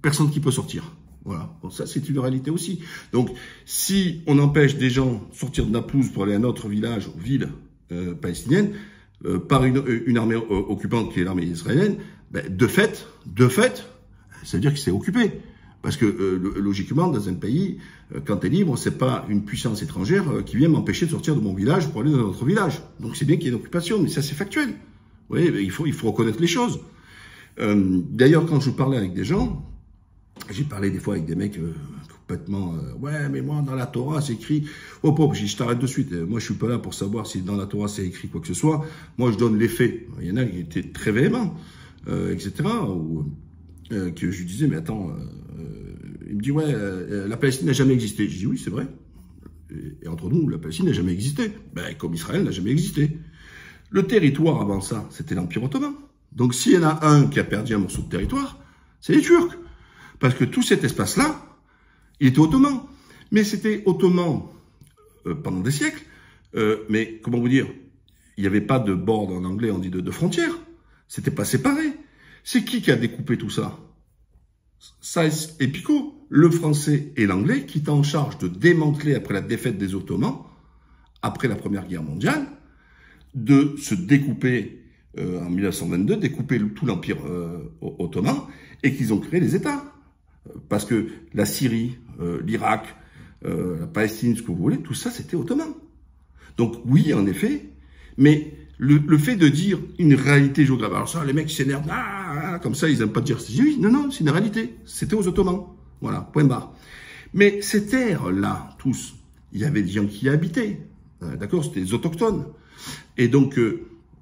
personne qui peut sortir. Voilà, bon, ça c'est une réalité aussi. Donc, si on empêche des gens de sortir de Naplouse pour aller à un autre village ou ville palestinienne, par une armée occupante qui est l'armée israélienne, de fait, ça veut dire que c'est occupé. Parce que logiquement, dans un pays, quand tu es libre, c'est pas une puissance étrangère qui vient m'empêcher de sortir de mon village pour aller dans un autre village. Donc c'est bien qu'il y ait une occupation, mais ça c'est factuel. Oui, il faut reconnaître les choses. D'ailleurs, quand je parlais avec des gens, j'ai parlé des fois avec des mecs complètement ouais, mais moi dans la Torah c'est écrit. Oh, je t'arrête de suite. Moi je suis pas là pour savoir si dans la Torah c'est écrit quoi que ce soit. Moi je donne les faits. Il y en a qui étaient très véhéments, etc. Que je lui disais mais attends, il me dit ouais, la Palestine n'a jamais existé. Je dis oui c'est vrai. Et entre nous, la Palestine n'a jamais existé. Comme Israël n'a jamais existé. Le territoire avant ça, c'était l'Empire ottoman. Donc s'il y en a un qui a perdu un morceau de territoire, c'est les Turcs. Parce que tout cet espace-là, il était ottoman. Mais c'était ottoman pendant des siècles. Mais comment vous dire, il n'y avait pas de bord en anglais, on dit de frontières. C'était pas séparé. C'est qui a découpé tout ça? Saïs et Picot, le français et l'anglais, qui étaient en charge de démanteler après la défaite des Ottomans, après la Première Guerre mondiale, de se découper en 1922, découper tout l'Empire ottoman, et qu'ils ont créé les États. Parce que la Syrie, l'Irak, la Palestine, ce que vous voulez, tout ça c'était ottoman. Donc oui, en effet, mais le fait de dire une réalité géographique, alors ça, les mecs s'énervent, comme ça, ils n'aiment pas dire, oui, non, c'est une réalité, c'était aux Ottomans, voilà, point barre. Mais ces terres-là, tous, il y avait des gens qui y habitaient, d'accord, c'était des autochtones. Et donc,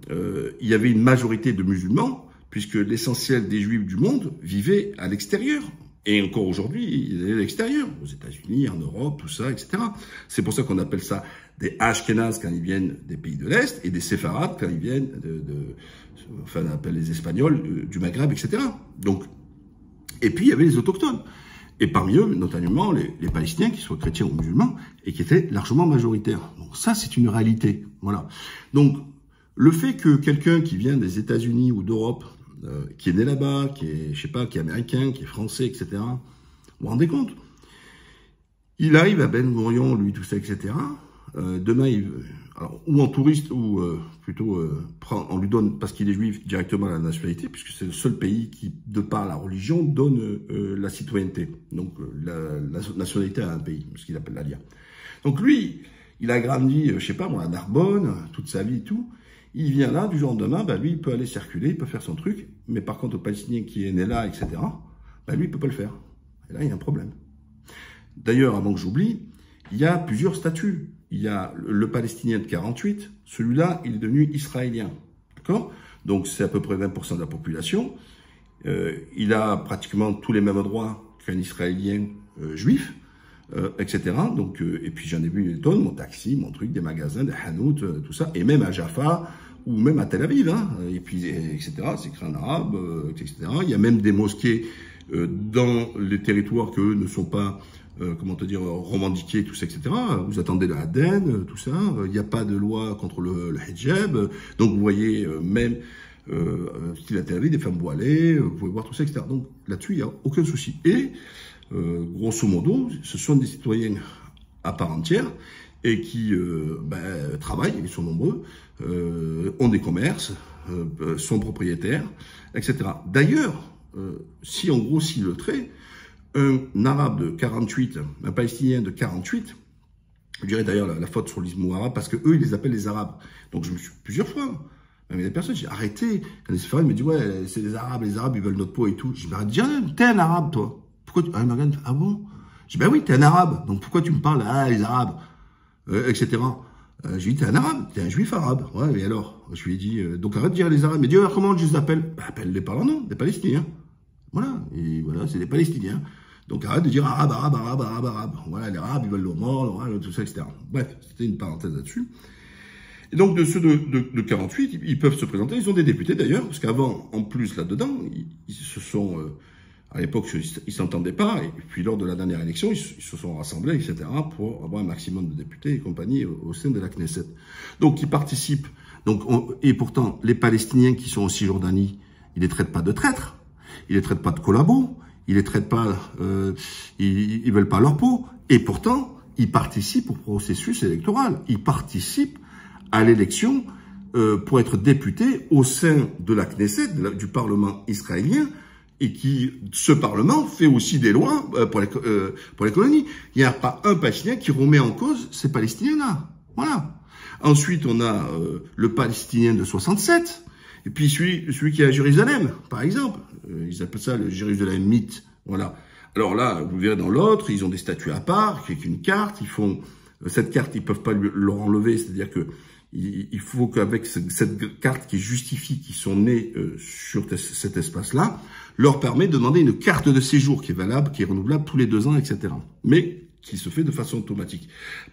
il y avait une majorité de musulmans, puisque l'essentiel des Juifs du monde vivaient à l'extérieur. Et encore aujourd'hui, il est à l'extérieur, aux États-Unis, en Europe, tout ça, etc. C'est pour ça qu'on appelle ça des Ashkénazes quand ils viennent des pays de l'Est, et des Séfarades quand ils viennent enfin, on appelle les Espagnols du Maghreb, etc. Donc, et puis il y avait les autochtones. Et parmi eux, notamment les Palestiniens, qui soient chrétiens ou musulmans, et qui étaient largement majoritaires. Donc ça, c'est une réalité. Voilà. Donc, le fait que quelqu'un qui vient des États-Unis ou d'Europe, qui est né là-bas, qui est, je sais pas, qui est américain, qui est français, etc., vous vous rendez compte? Il arrive à Ben Gurion, lui, tout ça, etc. Demain, alors, ou en touriste, ou plutôt, on lui donne, parce qu'il est juif, directement la nationalité, puisque c'est le seul pays qui, de par la religion, donne la citoyenneté. Donc, la nationalité à un pays, ce qu'il appelle l'ALIA. Donc, lui, il a grandi, je sais pas, moi, à Narbonne, toute sa vie et tout. Il vient là, du jour au lendemain, bah, lui, il peut aller circuler, il peut faire son truc. Mais par contre, au Palestinien qui est né là, etc., bah, lui, il peut pas le faire. Et là, il y a un problème. D'ailleurs, avant que j'oublie, il y a plusieurs statuts. Il y a le Palestinien de 48, celui-là, il est devenu israélien. D'accord? Donc, c'est à peu près 20% de la population. Il a pratiquement tous les mêmes droits qu'un Israélien juif, etc. Donc, et puis j'en ai vu des tonnes, mon taxi, mon truc, des magasins, des hanout, tout ça, et même à Jaffa, ou même à Tel Aviv, hein, et puis, etc. C'est écrit en arabe, etc. Il y a même des mosquées dans les territoires qu'eux ne sont pas comment te dire, revendiquer, tout ça, etc. Vous attendez la Aden, tout ça. Il n'y a pas de loi contre le hijab. Donc, vous voyez, même, style à Tel Aviv, des femmes voilées, vous pouvez voir tout ça, etc. Donc, là-dessus, il n'y a aucun souci. Et, grosso modo, ce sont des citoyens à part entière et qui travaillent, ils sont nombreux, ont des commerces, sont propriétaires, etc. D'ailleurs, si on grossit le trait, un arabe de 48, un palestinien de 48, je dirais d'ailleurs la faute sur l'ismo arabe, parce que eux, ils les appellent les arabes. Donc je me suis plusieurs fois, avec des personnes, j'ai arrêté, quand ils se feraient, ils me disent, ouais, c'est les arabes, ils veulent notre peau et tout. Je me dis, t'es un arabe, toi. Pourquoi tu... Ah, ah bon? Je dis, ben oui, t'es un arabe, donc pourquoi tu me parles, les arabes, etc. Je lui dis, t'es un arabe, t'es un juif arabe. Ouais, et alors? Je lui ai dit, donc arrête de dire les arabes. Mais dis, alors comment je les appelle? Bah, appelle-les par leur nom, des Palestiniens. Voilà, et voilà, c'est des Palestiniens. Donc arrête de dire arabe, arabe, arabe, arabe, arabe. Voilà, les arabes, ils veulent le mort, tout ça, etc. Bref, c'était une parenthèse là-dessus. Et donc, de ceux de 48, ils peuvent se présenter. Ils ont des députés, d'ailleurs, parce qu'avant, en plus, là-dedans, ils se sont... à l'époque, ils s'entendaient pas. Et puis, lors de la dernière élection, ils se sont rassemblés, etc., pour avoir un maximum de députés et compagnie au sein de la Knesset. Donc, ils participent. Donc, et pourtant, les Palestiniens qui sont en Cisjordanie, ils les traitent pas de traîtres. Ils les traitent pas de collabos. Ils les traitent pas, ils veulent pas leur peau. Et pourtant, ils participent au processus électoral. Ils participent à l'élection pour être députés au sein de la Knesset, du Parlement israélien, et qui, ce Parlement fait aussi des lois pour les colonies. Il n'y a pas un Palestinien qui remet en cause ces Palestiniens-là. Voilà. Ensuite, on a le Palestinien de 67, et puis celui qui est à Jérusalem, par exemple. Ils appellent ça le Jérusalem mythe. Voilà. Alors là, vous verrez dans l'autre, ils ont des statuts à part, avec une carte. Ils font cette carte, ils peuvent pas leur enlever, c'est-à-dire que il faut qu'avec cette carte qui justifie qu'ils sont nés sur cet espace-là, leur permet de demander une carte de séjour qui est valable, qui est renouvelable tous les 2 ans, etc. Mais qui se fait de façon automatique.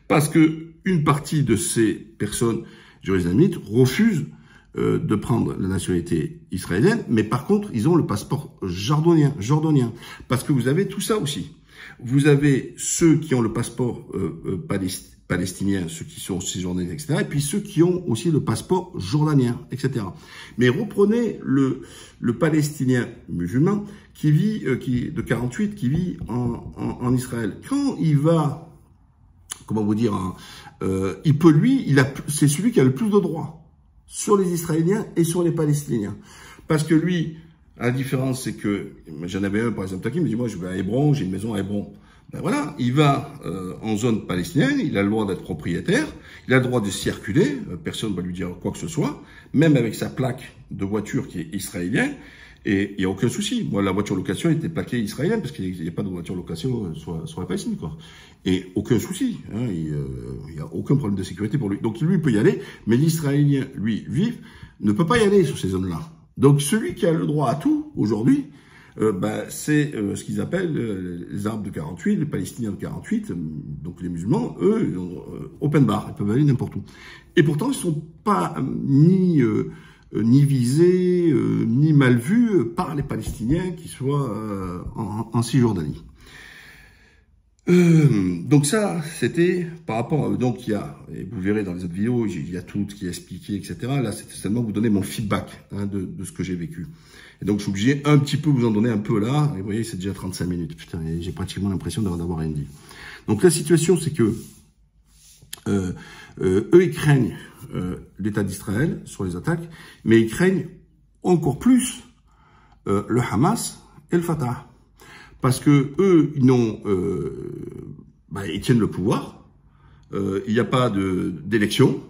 Parce que une partie de ces personnes jérusalemites refusent de prendre la nationalité israélienne, mais par contre, ils ont le passeport jordanien. Parce que vous avez tout ça aussi. Vous avez ceux qui ont le passeport palestinien, ceux qui sont cisjordaniens, etc., et puis ceux qui ont aussi le passeport jordanien, etc. Mais reprenez le palestinien musulman qui vit, de 48, qui vit en Israël. Quand il va, comment vous dire, il peut c'est celui qui a le plus de droits sur les Israéliens et sur les Palestiniens. Parce que lui, la différence, c'est que, j'en avais un, par exemple, qui me dit, moi, je vais à Hébron, j'ai une maison à Hébron. Ben voilà, il va en zone palestinienne, il a le droit d'être propriétaire, il a le droit de circuler, personne ne va lui dire quoi que ce soit, même avec sa plaque de voiture qui est israélienne, et il n'y a aucun souci. Moi, la voiture location était plaquée israélienne, parce qu'il n'y a pas de voiture location sur la Palestine, quoi. Et aucun souci, hein, il n'y a aucun problème de sécurité pour lui. Donc lui, il peut y aller, mais l'Israélien, lui, ne peut pas y aller sur ces zones-là. Donc celui qui a le droit à tout aujourd'hui, c'est ce qu'ils appellent les Arabes de 48, les Palestiniens de 48, donc les musulmans, eux, ils ont open bar, ils peuvent aller n'importe où. Et pourtant, ils sont pas ni visés, ni mal vus par les Palestiniens qui soient en Cisjordanie. Donc ça, c'était par rapport à, donc il y a, et vous verrez dans les autres vidéos, il y a tout qui est expliqué, etc. Là, c'était seulement vous donner mon feedback de ce que j'ai vécu. Et donc, je suis obligé un petit peu vous en donner un peu là. Et vous voyez, c'est déjà 35 minutes. Putain, j'ai pratiquement l'impression d'avoir rien dit. Donc la situation, c'est que eux, ils craignent l'État d'Israël sur les attaques, mais ils craignent encore plus le Hamas et le Fatah. Parce que eux, ils tiennent le pouvoir. Il n'y a pas d'élection.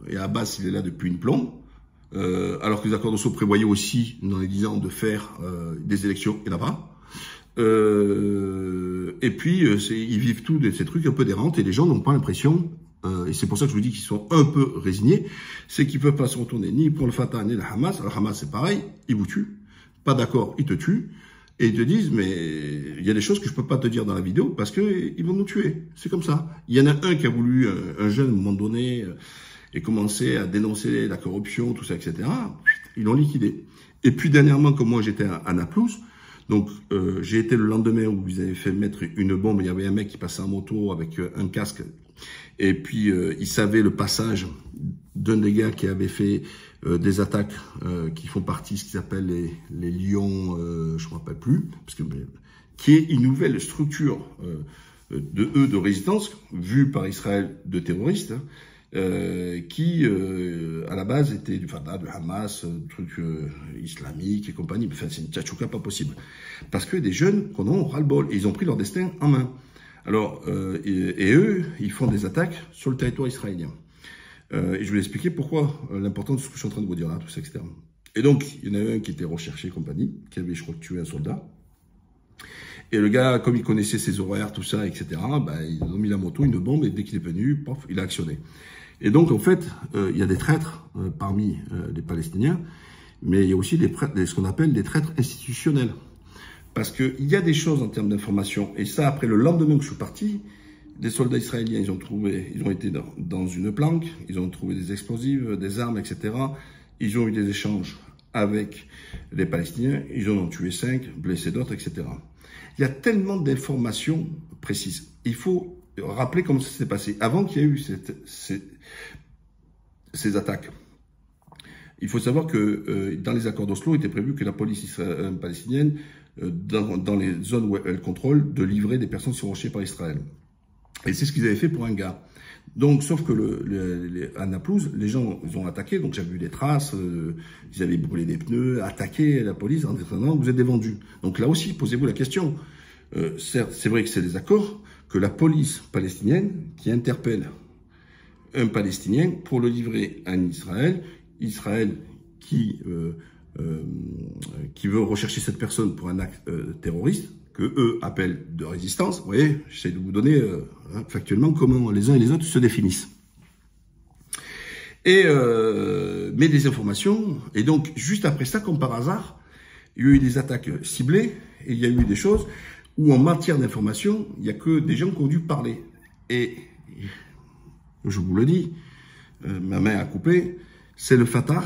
Et Abbas, il est là depuis une plombe. Alors que les accords d'Oslo prévoyaient aussi, dans les 10 ans, de faire des élections. Il n'y en a pas. Et puis, ils vivent tous ces trucs un peu d'errante et les gens n'ont pas l'impression, et c'est pour ça que je vous dis qu'ils sont un peu résignés, c'est qu'ils ne peuvent pas se retourner ni pour le Fatah ni le Hamas. Alors, le Hamas, c'est pareil, ils vous tuent. Pas d'accord, ils te tuent. Et ils te disent, mais il y a des choses que je peux pas te dire dans la vidéo parce que ils vont nous tuer. C'est comme ça. Il y en a un qui a voulu, un jeune, à un moment donné, et commencer à dénoncer la corruption, tout ça, etc. Ils l'ont liquidé. Et puis, dernièrement, comme moi, j'étais à Naplouse, donc j'ai été le lendemain où ils avaient fait mettre une bombe. Il y avait un mec qui passait en moto avec un casque. Et puis, il savait le passage d'un des gars qui avait fait des attaques qui font partie, ce qu'ils appellent les Lions, je ne me rappelle plus, parce que, qui est une nouvelle structure de résistance, vue par Israël de terroristes, qui, à la base, était du Fatah, du Hamas, truc islamique et compagnie. Enfin, c'est une tchatchouka pas possible. Parce que des jeunes qu'on a ras-le-bol, et ils ont pris leur destin en main. Alors, et eux, ils font des attaques sur le territoire israélien. Et je vais expliquer pourquoi l'importance de ce que je suis en train de vous dire là, tout ça, etc. Et donc, il y en a un qui était recherché, compagnie, qui avait, je crois, tué un soldat. Et le gars, comme il connaissait ses horaires, tout ça, etc., ils ont mis la moto, une bombe, et dès qu'il est venu, paf, il a actionné. Et donc, en fait, il y a des traîtres parmi les Palestiniens, mais il y a aussi ce qu'on appelle des traîtres institutionnels. Parce qu'il y a des choses en termes d'information, et ça, après le lendemain que je suis parti, des soldats israéliens, ils ont été dans une planque, ils ont trouvé des explosifs, des armes, etc. Ils ont eu des échanges avec les Palestiniens, ils en ont tué 5, blessé d'autres, etc. Il y a tellement d'informations précises. Il faut rappeler comment ça s'est passé. Avant qu'il y ait eu ces attaques, il faut savoir que dans les accords d'Oslo, il était prévu que la police palestinienne, dans les zones où elle contrôle, de livrer des personnes qui sont recherchées par Israël. Et c'est ce qu'ils avaient fait pour un gars. Donc, sauf que à Naplouse, les gens, ils ont attaqué, donc j'avais vu des traces, ils avaient brûlé des pneus, attaqué la police en disant non, vous êtes des vendus. Donc là aussi, posez-vous la question. Certes, c'est vrai que c'est des accords, que la police palestinienne qui interpelle un Palestinien pour le livrer à Israël, Israël qui veut rechercher cette personne pour un acte terroriste, que eux appellent de résistance. Vous voyez, j'essaie de vous donner factuellement comment les uns et les autres se définissent. Et mais des informations, et donc juste après ça, comme par hasard, il y a eu des attaques ciblées, et il y a eu des choses où en matière d'information, il n'y a que des gens qui ont dû parler. Et je vous le dis, ma main a coupé, c'est le Fatah,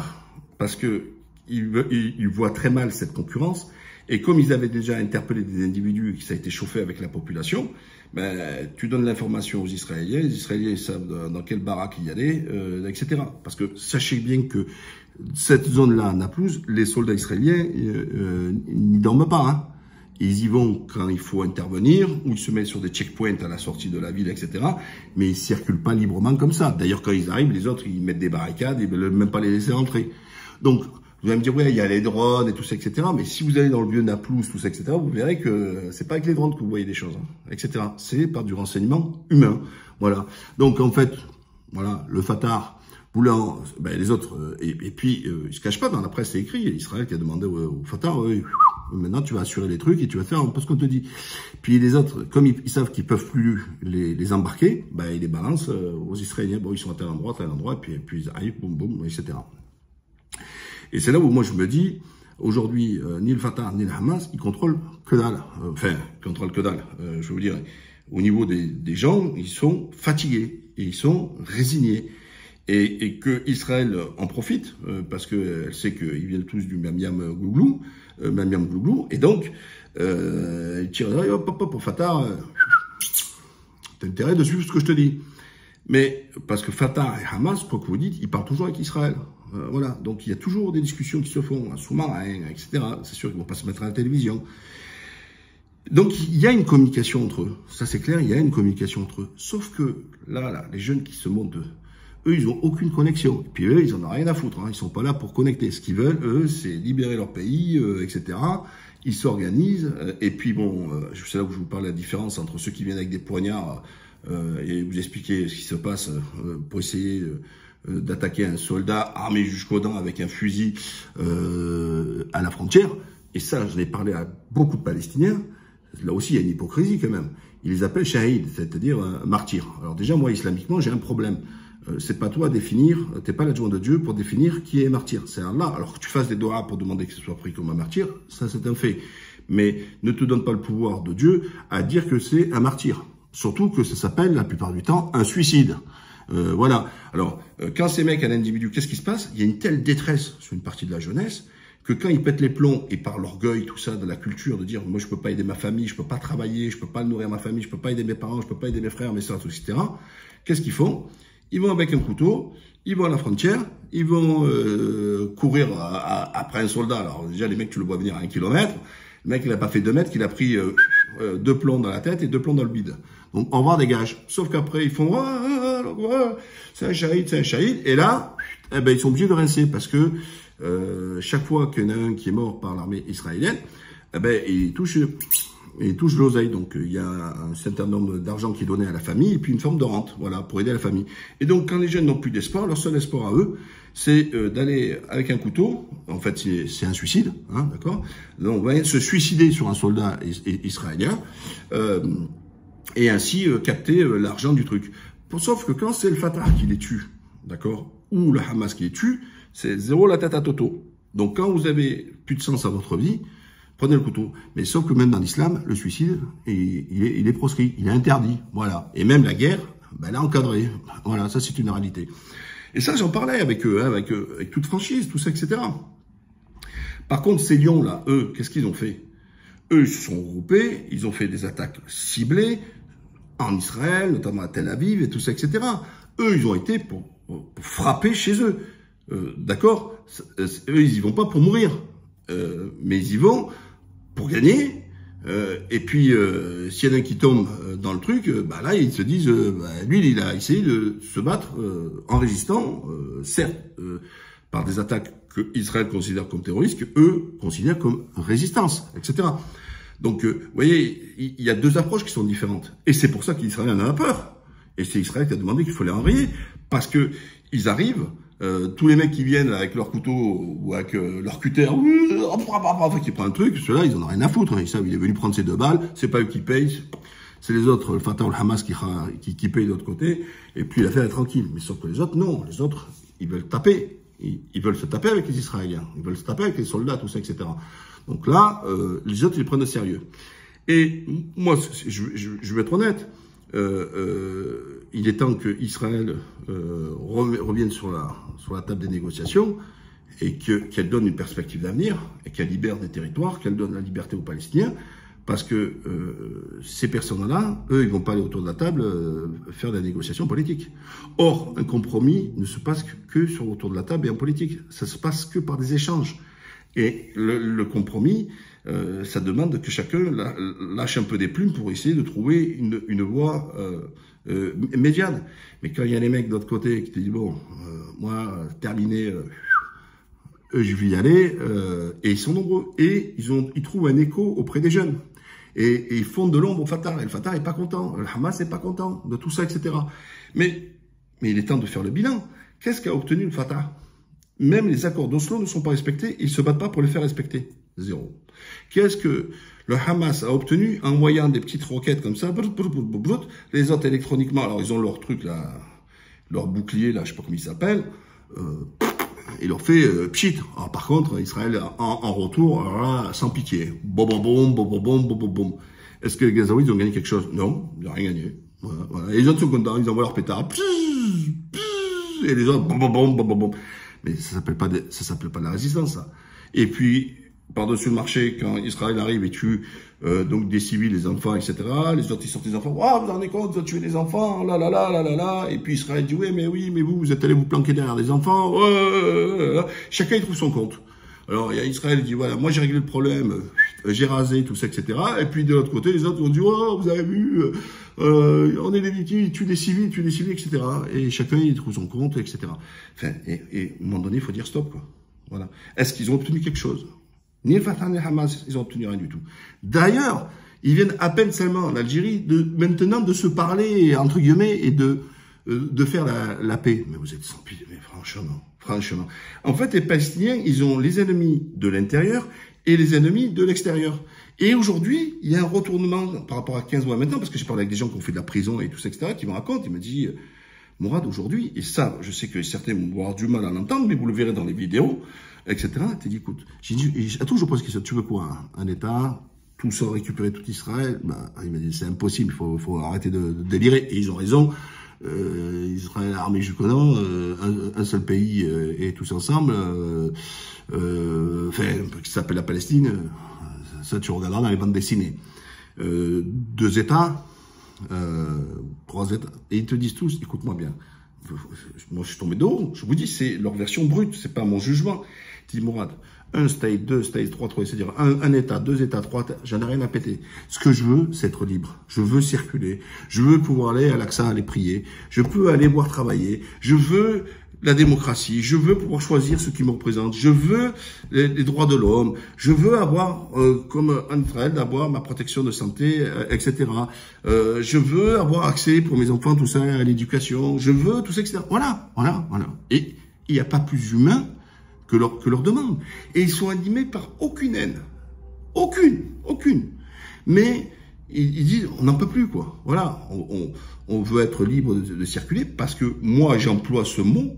parce que il voit très mal cette concurrence. Et comme ils avaient déjà interpellé des individus et que ça a été chauffé avec la population, tu donnes l'information aux Israéliens, les Israéliens savent dans quelle baraque y aller, etc. Parce que sachez bien que cette zone-là, à Naplouse, les soldats israéliens n'y dorment pas. Hein. Ils y vont quand il faut intervenir, ou ils se mettent sur des checkpoints à la sortie de la ville, etc. Mais ils circulent pas librement comme ça. D'ailleurs, quand ils arrivent, les autres, ils mettent des barricades, ils ne veulent même pas les laisser rentrer. Donc, vous allez me dire, ouais, il y a les drones et tout ça, etc. Mais si vous allez dans le vieux Naplouse, tout ça, etc., vous verrez que c'est pas avec les drones que vous voyez des choses, etc. C'est par du renseignement humain. Voilà. Donc, en fait, voilà, le Fatah voulant, les autres, et puis, ils se cachent pas, dans la presse, c'est écrit, Israël qui a demandé au Fatah, maintenant, tu vas assurer les trucs et tu vas faire un peu ce qu'on te dit. Puis les autres, comme ils savent qu'ils peuvent plus les embarquer, ils les balancent aux Israéliens. Bon, ils sont à tel endroit, et puis ils arrivent, boum, boum, etc. Et c'est là où moi je me dis, aujourd'hui, ni le Fatah, ni le Hamas, ils contrôlent que dalle. Enfin, ils contrôlent que dalle. Je veux dire, au niveau des gens, ils sont fatigués et ils sont résignés. Et que Israël en profite, parce qu'elle sait qu'ils viennent tous du Miam Glouglou, et donc, ils tirent, hop, hop, hop, pour Fatah, t'as intérêt de suivre ce que je te dis. Mais, parce que Fatah et Hamas, quoi que vous dites, ils parlent toujours avec Israël. Voilà. Donc, il y a toujours des discussions qui se font, un sous-marin, etc. C'est sûr qu'ils vont pas se mettre à la télévision. Donc, il y a une communication entre eux. Ça, c'est clair, il y a une communication entre eux. Sauf que, là, les jeunes qui se montent, eux, ils ont aucune connexion. Et puis eux, ils en ont rien à foutre. Hein. Ils sont pas là pour connecter. Ce qu'ils veulent, eux, c'est libérer leur pays, etc. Ils s'organisent. Et puis bon, c'est là où je vous parle de la différence entre ceux qui viennent avec des poignards et vous expliquer ce qui se passe pour essayer d'attaquer un soldat armé jusqu'aux dents avec un fusil à la frontière. Et ça, je l'ai parlé à beaucoup de Palestiniens. Là aussi, il y a une hypocrisie quand même. Ils les appellent shahid, c'est-à-dire martyrs. Alors déjà, moi, islamiquement, j'ai un problème. C'est pas toi à définir, t'es pas l'adjoint de Dieu pour définir qui est martyr. C'est Allah. Alors que tu fasses des doigts pour demander que ce soit pris comme un martyr, ça c'est un fait. Mais ne te donne pas le pouvoir de Dieu à dire que c'est un martyr. Surtout que ça s'appelle, la plupart du temps, un suicide. Voilà. Alors, quand ces mecs, un individu, qu'est-ce qui se passe? Il y a une telle détresse sur une partie de la jeunesse que quand ils pètent les plombs et par l'orgueil, tout ça, de la culture, de dire, moi je peux pas aider ma famille, je peux pas travailler, je peux pas nourrir ma famille, je peux pas aider mes parents, je peux pas aider mes frères, mes soeurs, etc. Qu'est-ce qu'ils font? Ils vont avec un couteau, ils vont à la frontière, ils vont courir après un soldat. Alors déjà, les mecs, tu le vois venir à 1 kilomètre. Le mec, il a pas fait 2 mètres, il a pris 2 plombs dans la tête et 2 plombs dans le bide. Donc, on va dégage. Sauf qu'après, ils font c'est un shahid, c'est un shahid. Et là, eh ben, ils sont obligés de rincer parce que chaque fois qu'il y en a un qui est mort par l'armée israélienne, eh ben, il touche l'oseille. Donc, il y a un certain nombre d'argent qui est donné à la famille et puis une forme de rente, voilà, pour aider la famille. Et donc, quand les jeunes n'ont plus d'espoir, leur seul espoir à eux, c'est d'aller avec un couteau. En fait, c'est un suicide, hein, d'accord? Donc, on va se suicider sur un soldat israélien et ainsi capter l'argent du truc. Sauf que quand c'est le Fatah qui les tue, d'accord, ou le Hamas qui les tue, c'est zéro la tête à Toto. Donc, quand vous avez plus de sens à votre vie, prenez le couteau. Mais sauf que même dans l'islam, le suicide, il est proscrit, il est interdit. Voilà. Et même la guerre, ben, elle est encadrée. Voilà, ça c'est une réalité. Et ça, j'en parlais avec eux, hein, avec toute franchise, tout ça, etc. Par contre, ces lions-là, eux, qu'est-ce qu'ils ont fait? Eux, ils se sont regroupés, ils ont fait des attaques ciblées en Israël, notamment à Tel Aviv et tout ça, etc. Eux, ils ont été pour frapper chez eux. D'accord? Eux, ils y vont pas pour mourir. Mais ils y vont pour gagner. Et puis, s'il y en a un qui tombe dans le truc, bah là, ils se disent, lui, il a essayé de se battre en résistant, certes, par des attaques que Israël considère comme terroristes, que eux considèrent comme résistance, etc. Donc, vous voyez, il y a 2 approches qui sont différentes. Et c'est pour ça qu'Israël en a peur. Et c'est Israël qui a demandé qu'il faut les enrayer. Parce que ils arrivent, tous les mecs qui viennent avec leur couteau ou avec leur cutter, qui prennent un truc, ceux-là, ils en ont rien à foutre. Hein. Ils savent, il est venu prendre ses 2 balles, c'est pas eux qui payent, c'est les autres, le Fatah ou le Hamas qui payent de l'autre côté, et puis l'affaire est tranquille. Mais sauf que les autres, non. Les autres, ils veulent taper. Ils veulent se taper avec les Israéliens. Ils veulent se taper avec les soldats, tout ça, etc. Donc là, les autres, ils les prennent au sérieux. Et moi, je vais être honnête, il est temps que Israël revienne sur la table des négociations et qu'elle donne une perspective d'avenir et qu'elle libère des territoires, qu'elle donne la liberté aux Palestiniens, parce que ces personnes-là, eux, ils vont pas aller autour de la table faire des négociations politiques. Or, un compromis ne se passe que autour de la table et en politique. Ça se passe que par des échanges. Et le compromis, ça demande que chacun lâche un peu des plumes pour essayer de trouver une voie médiane. Mais quand il y a les mecs de l'autre côté qui te disent, bon, moi, terminé, je vais y aller, et ils sont nombreux. Et ils trouvent un écho auprès des jeunes. Et ils font de l'ombre au Fatah. Et le Fatah n'est pas content, le Hamas n'est pas content de tout ça, etc. Mais il est temps de faire le bilan. Qu'est-ce qu'a obtenu le Fatah? Même les accords d'Oslo ne sont pas respectés, ils ne se battent pas pour les faire respecter. Zéro. Qu'est-ce que le Hamas a obtenu en envoyant des petites roquettes comme ça, les autres électroniquement, alors ils ont leur truc là, leur bouclier là, je sais pas comment il s'appelle, il leur fait pchit. Alors, par contre, Israël, en retour, alors là, sans pitié. Bom, bom, bom, bom, bom, bom, bom, bom. Est-ce que les Gazaouis, ils ont gagné quelque chose? Non, ils n'ont rien gagné. Voilà, voilà. Et les autres sont contents, ils envoient leur pétard. Et les autres, bom, bom, bom, bom, bom, bom. Mais ça s'appelle pas de la résistance, ça. Et puis, par-dessus le marché, quand Israël arrive et tue donc des civils, les enfants, etc., les autres, ils sortent les enfants. Ah, vous vous rendez compte, vous avez tué les enfants, là, là, là, là, là, là. Et puis Israël dit, oui, mais vous êtes allés vous planquer derrière les enfants. Chacun, il trouve son compte. Alors, il y a Israël qui dit, voilà, moi, j'ai réglé le problème, j'ai rasé, tout ça, etc. Et puis, de l'autre côté, les autres vont dire, oh, vous avez vu, on est des victimes, ils tuent des civils, etc. Et chacun, il trouve son compte, etc. Enfin, et à un moment donné, il faut dire stop, quoi. Voilà. Est-ce qu'ils ont obtenu quelque chose? Ni le Fatah ni le Hamas, ils ont obtenu rien du tout. D'ailleurs, ils viennent à peine seulement en Algérie maintenant de se parler, entre guillemets, et de faire la paix. Mais vous êtes sans pitié, mais franchement. En fait, les Palestiniens, ils ont les ennemis de l'intérieur et les ennemis de l'extérieur. Et aujourd'hui, il y a un retournement par rapport à 15 mois maintenant, parce que j'ai parlé avec des gens qui ont fait de la prison et tout ça, etc., qui me racontent, ils me disent, Mourad, aujourd'hui, et ça, je sais que certains vont avoir du mal à l'entendre, mais vous le verrez dans les vidéos, etc. Tu dis, écoute, à tout, je pose question, tu veux quoi? Un État, tout ça, récupérer tout Israël? Bah, il m'a dit, c'est impossible, il faut arrêter de délirer. Et ils ont raison. Israël, armée jusqu'au nord, un seul pays et tous ensemble, qui s'appelle la Palestine, ça tu regarderas dans les bandes dessinées. 2 États, 3 États, et ils te disent tous, écoute-moi bien, moi je suis tombé de haut, je vous dis, c'est leur version brute, c'est pas mon jugement. Tu dis, Mourad, 1 state, 2 states, 3, c'est-à-dire un État, 2 États, 3 États, j'en ai rien à péter. Ce que je veux, c'est être libre. Je veux circuler. Je veux pouvoir aller à l'Aqsa, aller prier. Je peux aller voir travailler. Je veux la démocratie. Je veux pouvoir choisir ceux qui me représentent. Je veux les droits de l'homme. Je veux avoir, comme en Israël, d'avoir ma protection de santé, etc. Je veux avoir accès pour mes enfants, tout ça, à l'éducation. Je veux tout ça, etc. Voilà. Et il n'y a pas plus humain que leur demande. Et ils sont animés par aucune haine. Aucune. Mais ils disent, on n'en peut plus, quoi. Voilà, on veut être libre de circuler, parce que moi, j'emploie ce mot.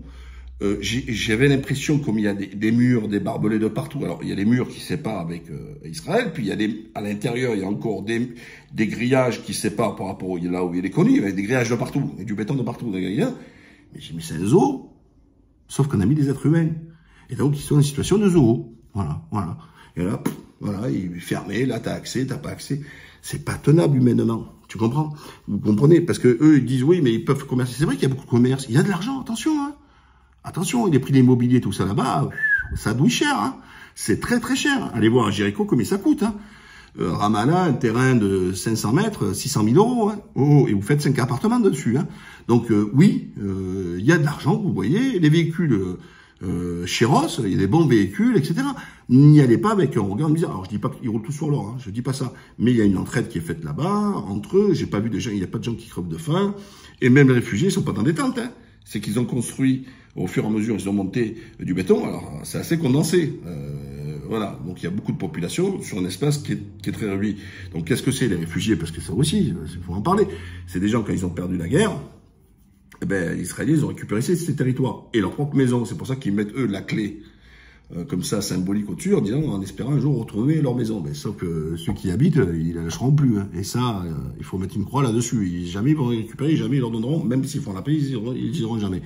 J'avais l'impression, comme il y a des murs, des barbelés de partout. Alors, il y a les murs qui séparent avec Israël, puis il y a à l'intérieur, il y a encore des grillages qui séparent par rapport là où il y a les connus, avec des grillages de partout, et du béton de partout. Mais j'ai mis c'est un zoo, sauf qu'on a mis des êtres humains. Et donc, ils sont en situation de zoo. Voilà. Et là, voilà, il est fermé, là, t'as accès, t'as pas accès. C'est pas tenable humainement. Tu comprends? Vous comprenez? Parce que eux, ils disent, oui, mais ils peuvent commercer. C'est vrai qu'il y a beaucoup de commerce. Il y a de l'argent, attention, hein. Attention, les prix de l'immobilier, tout ça là-bas, ça douille cher, hein. C'est très, très cher. Allez voir à Jéricho combien ça coûte, hein. Ramallah, un terrain de 500 mètres, 600 000 euros, hein. Oh, et vous faites 5 appartements dessus, hein. Donc, oui, il y a de l'argent, vous voyez. Les véhicules, chez Ross, il y a des bons véhicules, etc. N'y allez pas avec un regard de misère. Alors, je dis pas qu'ils roulent tous sur l'or, hein, je dis pas ça. Mais il y a une entraide qui est faite là-bas, entre eux. J'ai pas vu de gens, il n'y a pas de gens qui crevent de faim. Et même les réfugiés, ils sont pas dans des tentes, hein. C'est qu'ils ont construit, au fur et à mesure, ils ont monté du béton. Alors, c'est assez condensé. Voilà. Donc, il y a beaucoup de population sur un espace qui est très réduit. Donc, qu'est-ce que c'est, les réfugiés? Parce que ça aussi, il faut en parler. C'est des gens, quand ils ont perdu la guerre, eh ben, les Israéliens, ils ont récupéré ces territoires et leur propre maison. C'est pour ça qu'ils mettent, eux, la clé comme ça, symbolique au-dessus, en espérant un jour retrouver leur maison. Mais sauf que ceux qui y habitent, ils ne lâcheront plus. Hein. Et ça, il faut mettre une croix là-dessus. Jamais ils vont récupérer, jamais ils leur donneront, même s'ils font la paix, ils iront jamais.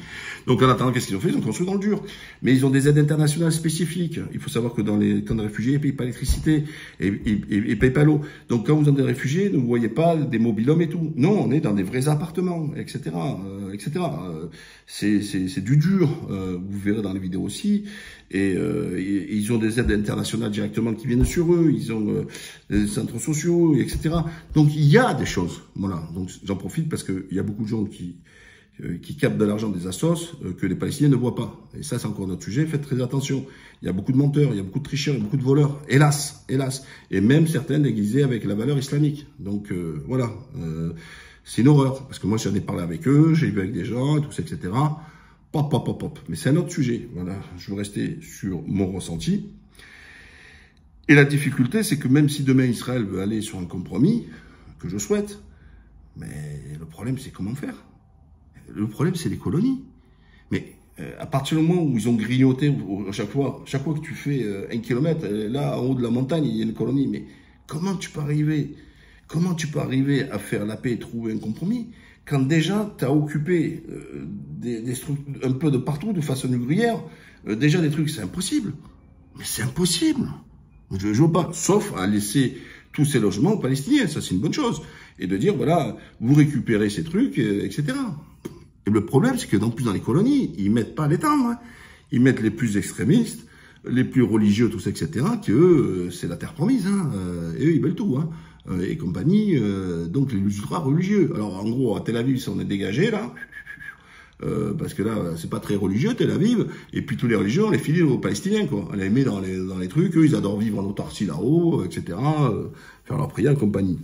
Donc en attendant, qu'est-ce qu'ils ont fait? Ils ont construit dans le dur. Mais ils ont des aides internationales spécifiques. Il faut savoir que dans les camps de réfugiés, ils ne payent pas l'électricité et ils ne payent pas l'eau. Donc quand vous êtes des réfugiés, ne vous voyez pas des mobil-hommes et tout. Non, on est dans des vrais appartements, etc. C'est du dur. Vous verrez dans les vidéos aussi. Et ils ont des aides internationales directement qui viennent sur eux, ils ont des centres sociaux, etc. Donc il y a des choses, voilà. Donc j'en profite parce qu'il y a beaucoup de gens qui captent de l'argent des assos que les Palestiniens ne voient pas. Et ça, c'est encore notre sujet, faites très attention. Il y a beaucoup de menteurs, il y a beaucoup de tricheurs, il y a beaucoup de voleurs, hélas. Et même certains déguisés avec la valeur islamique. Donc voilà, c'est une horreur. Parce que moi, j'en ai parlé avec eux, j'ai vu avec des gens, et tout ça, etc. Pop. Mais c'est un autre sujet. Voilà, je veux rester sur mon ressenti. Et la difficulté, c'est que même si demain Israël veut aller sur un compromis, que je souhaite, mais le problème, c'est comment faire. Le problème, c'est les colonies. Mais à partir du moment où ils ont grignoté, chaque fois que tu fais 1 kilomètre, là, en haut de la montagne, il y a une colonie. Mais comment tu peux arriver à faire la paix et trouver un compromis quand déjà tu as occupé un peu de partout de façon ouvrière, déjà des trucs, c'est impossible. Mais c'est impossible. Je ne veux pas, sauf à laisser tous ces logements aux Palestiniens, ça c'est une bonne chose. Et de dire, voilà, vous récupérez ces trucs, etc. Et le problème, c'est que dans les colonies, ils mettent pas les tendres, hein. Ils mettent les plus extrémistes, les plus religieux, tout ça, etc., que eux, c'est la terre promise, hein. Et eux, ils veulent tout, hein. Et compagnie, donc les ultra-religieux. Alors, en gros, à Tel Aviv, si on est dégagé, là, parce que là, c'est pas très religieux, Tel Aviv, et puis tous les religieux, on les file aux Palestiniens, quoi. On les met dans les trucs, eux, ils adorent vivre en autarcie là-haut, etc., faire leur prière et compagnie.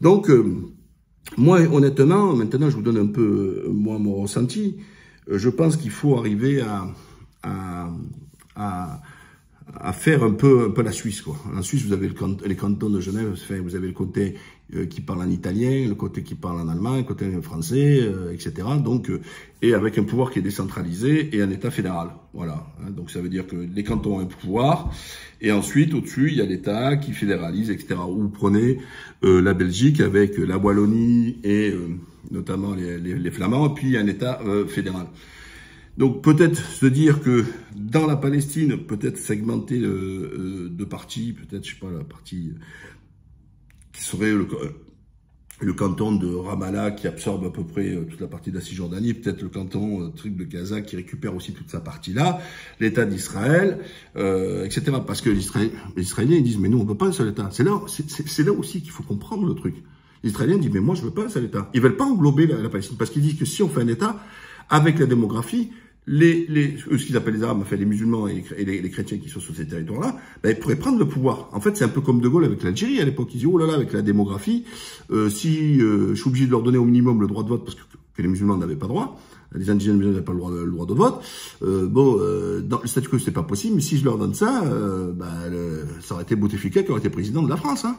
Donc, moi, honnêtement, maintenant, je vous donne un peu, moi, mon ressenti. Je pense qu'il faut arriver à faire un peu la Suisse, quoi. En Suisse, vous avez les cantons de Genève, vous avez le côté qui parle en italien, le côté qui parle en allemand, le côté français, etc. Donc, et avec un pouvoir qui est décentralisé et un État fédéral. Voilà. Donc, ça veut dire que les cantons ont un pouvoir, et ensuite, au-dessus, il y a l'État qui fédéralise, etc. Vous prenez la Belgique avec la Wallonie et notamment les Flamands, et puis il y a un État fédéral. Donc peut-être se dire que dans la Palestine, peut-être segmenter de parties, peut-être, je sais pas, la partie qui serait le canton de Ramallah qui absorbe à peu près toute la partie de la Cisjordanie, peut-être le canton truc de Gaza qui récupère aussi toute sa partie-là, l'État d'Israël, etc. Parce que les Israéliens ils disent mais nous on veut pas un seul État. C'est là aussi qu'il faut comprendre le truc. Les Israéliens disent mais moi je veux pas un seul État. Ils veulent pas englober la Palestine parce qu'ils disent que si on fait un État avec la démographie, ce qu'ils appellent les Arabes, enfin les musulmans et les chrétiens qui sont sur ces territoires-là, ben, ils pourraient prendre le pouvoir. En fait, c'est un peu comme De Gaulle avec l'Algérie à l'époque. Ils disaient, oh là là, avec la démographie, si je suis obligé de leur donner au minimum le droit de vote, parce que les musulmans n'avaient pas droit, les indigènes n'avaient pas le droit de vote, dans le statut quo, c'est pas possible, mais si je leur donne ça, ça aurait été Bouteflika qui aurait été président de la France, hein.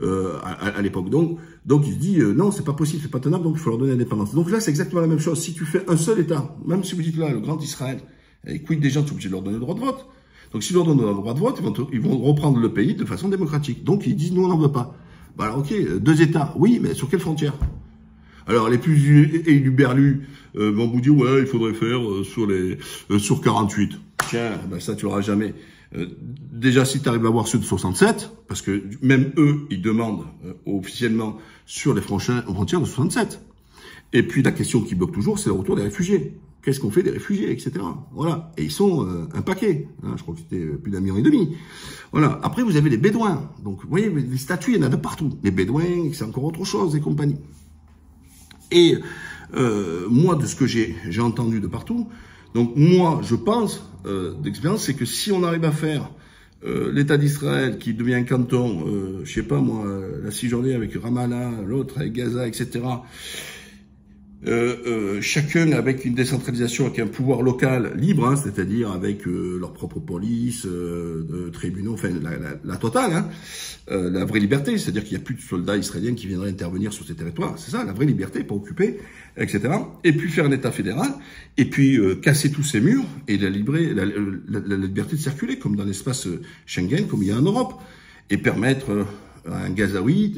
À l'époque. Donc il se dit non, c'est pas possible, c'est pas tenable, donc il faut leur donner l'indépendance. Donc là, c'est exactement la même chose. Si tu fais un seul État, même si vous dites là, le grand Israël, et quid des gens, tu es obligé de leur donner le droit de vote. Donc s'ils leur donnent le droit de vote, ils vont reprendre le pays de façon démocratique. Donc ils disent, nous, on n'en veut pas. Bah alors ok, 2 États, oui, mais sur quelle frontière? Alors les plus éluberlus vont vous dire, ouais, il faudrait faire sur 48. Tiens, ben ça tu l'auras jamais. Déjà, si tu arrives à avoir ceux de 67, parce que même eux, ils demandent officiellement sur les frontières de 67. Et puis la question qui bloque toujours, c'est le retour des réfugiés. Qu'est-ce qu'on fait des réfugiés, etc. Voilà. Et ils sont un paquet. Hein, je crois que c'était plus d'1,5 million. Voilà. Après, vous avez les Bédouins. Donc, vous voyez, les statuts, il y en a de partout. Les Bédouins, c'est encore autre chose, et compagnie. Et moi, de ce que j'ai entendu de partout, donc moi, je pense, d'expérience, c'est que si on arrive à faire l'État d'Israël qui devient un canton, je sais pas moi, la Cisjordanie avec Ramallah, l'autre avec Gaza, etc., chacun avec une décentralisation, avec un pouvoir local libre, hein, c'est-à-dire avec leur propre police, tribunaux, enfin la totale, hein, la vraie liberté, c'est-à-dire qu'il n'y a plus de soldats israéliens qui viendraient intervenir sur ces territoires, c'est ça, la vraie liberté, pas occupée, etc. Et puis faire un État fédéral, et puis casser tous ces murs et la liberté de circuler, comme dans l'espace Schengen, comme il y a en Europe, et permettre à un Gazaoui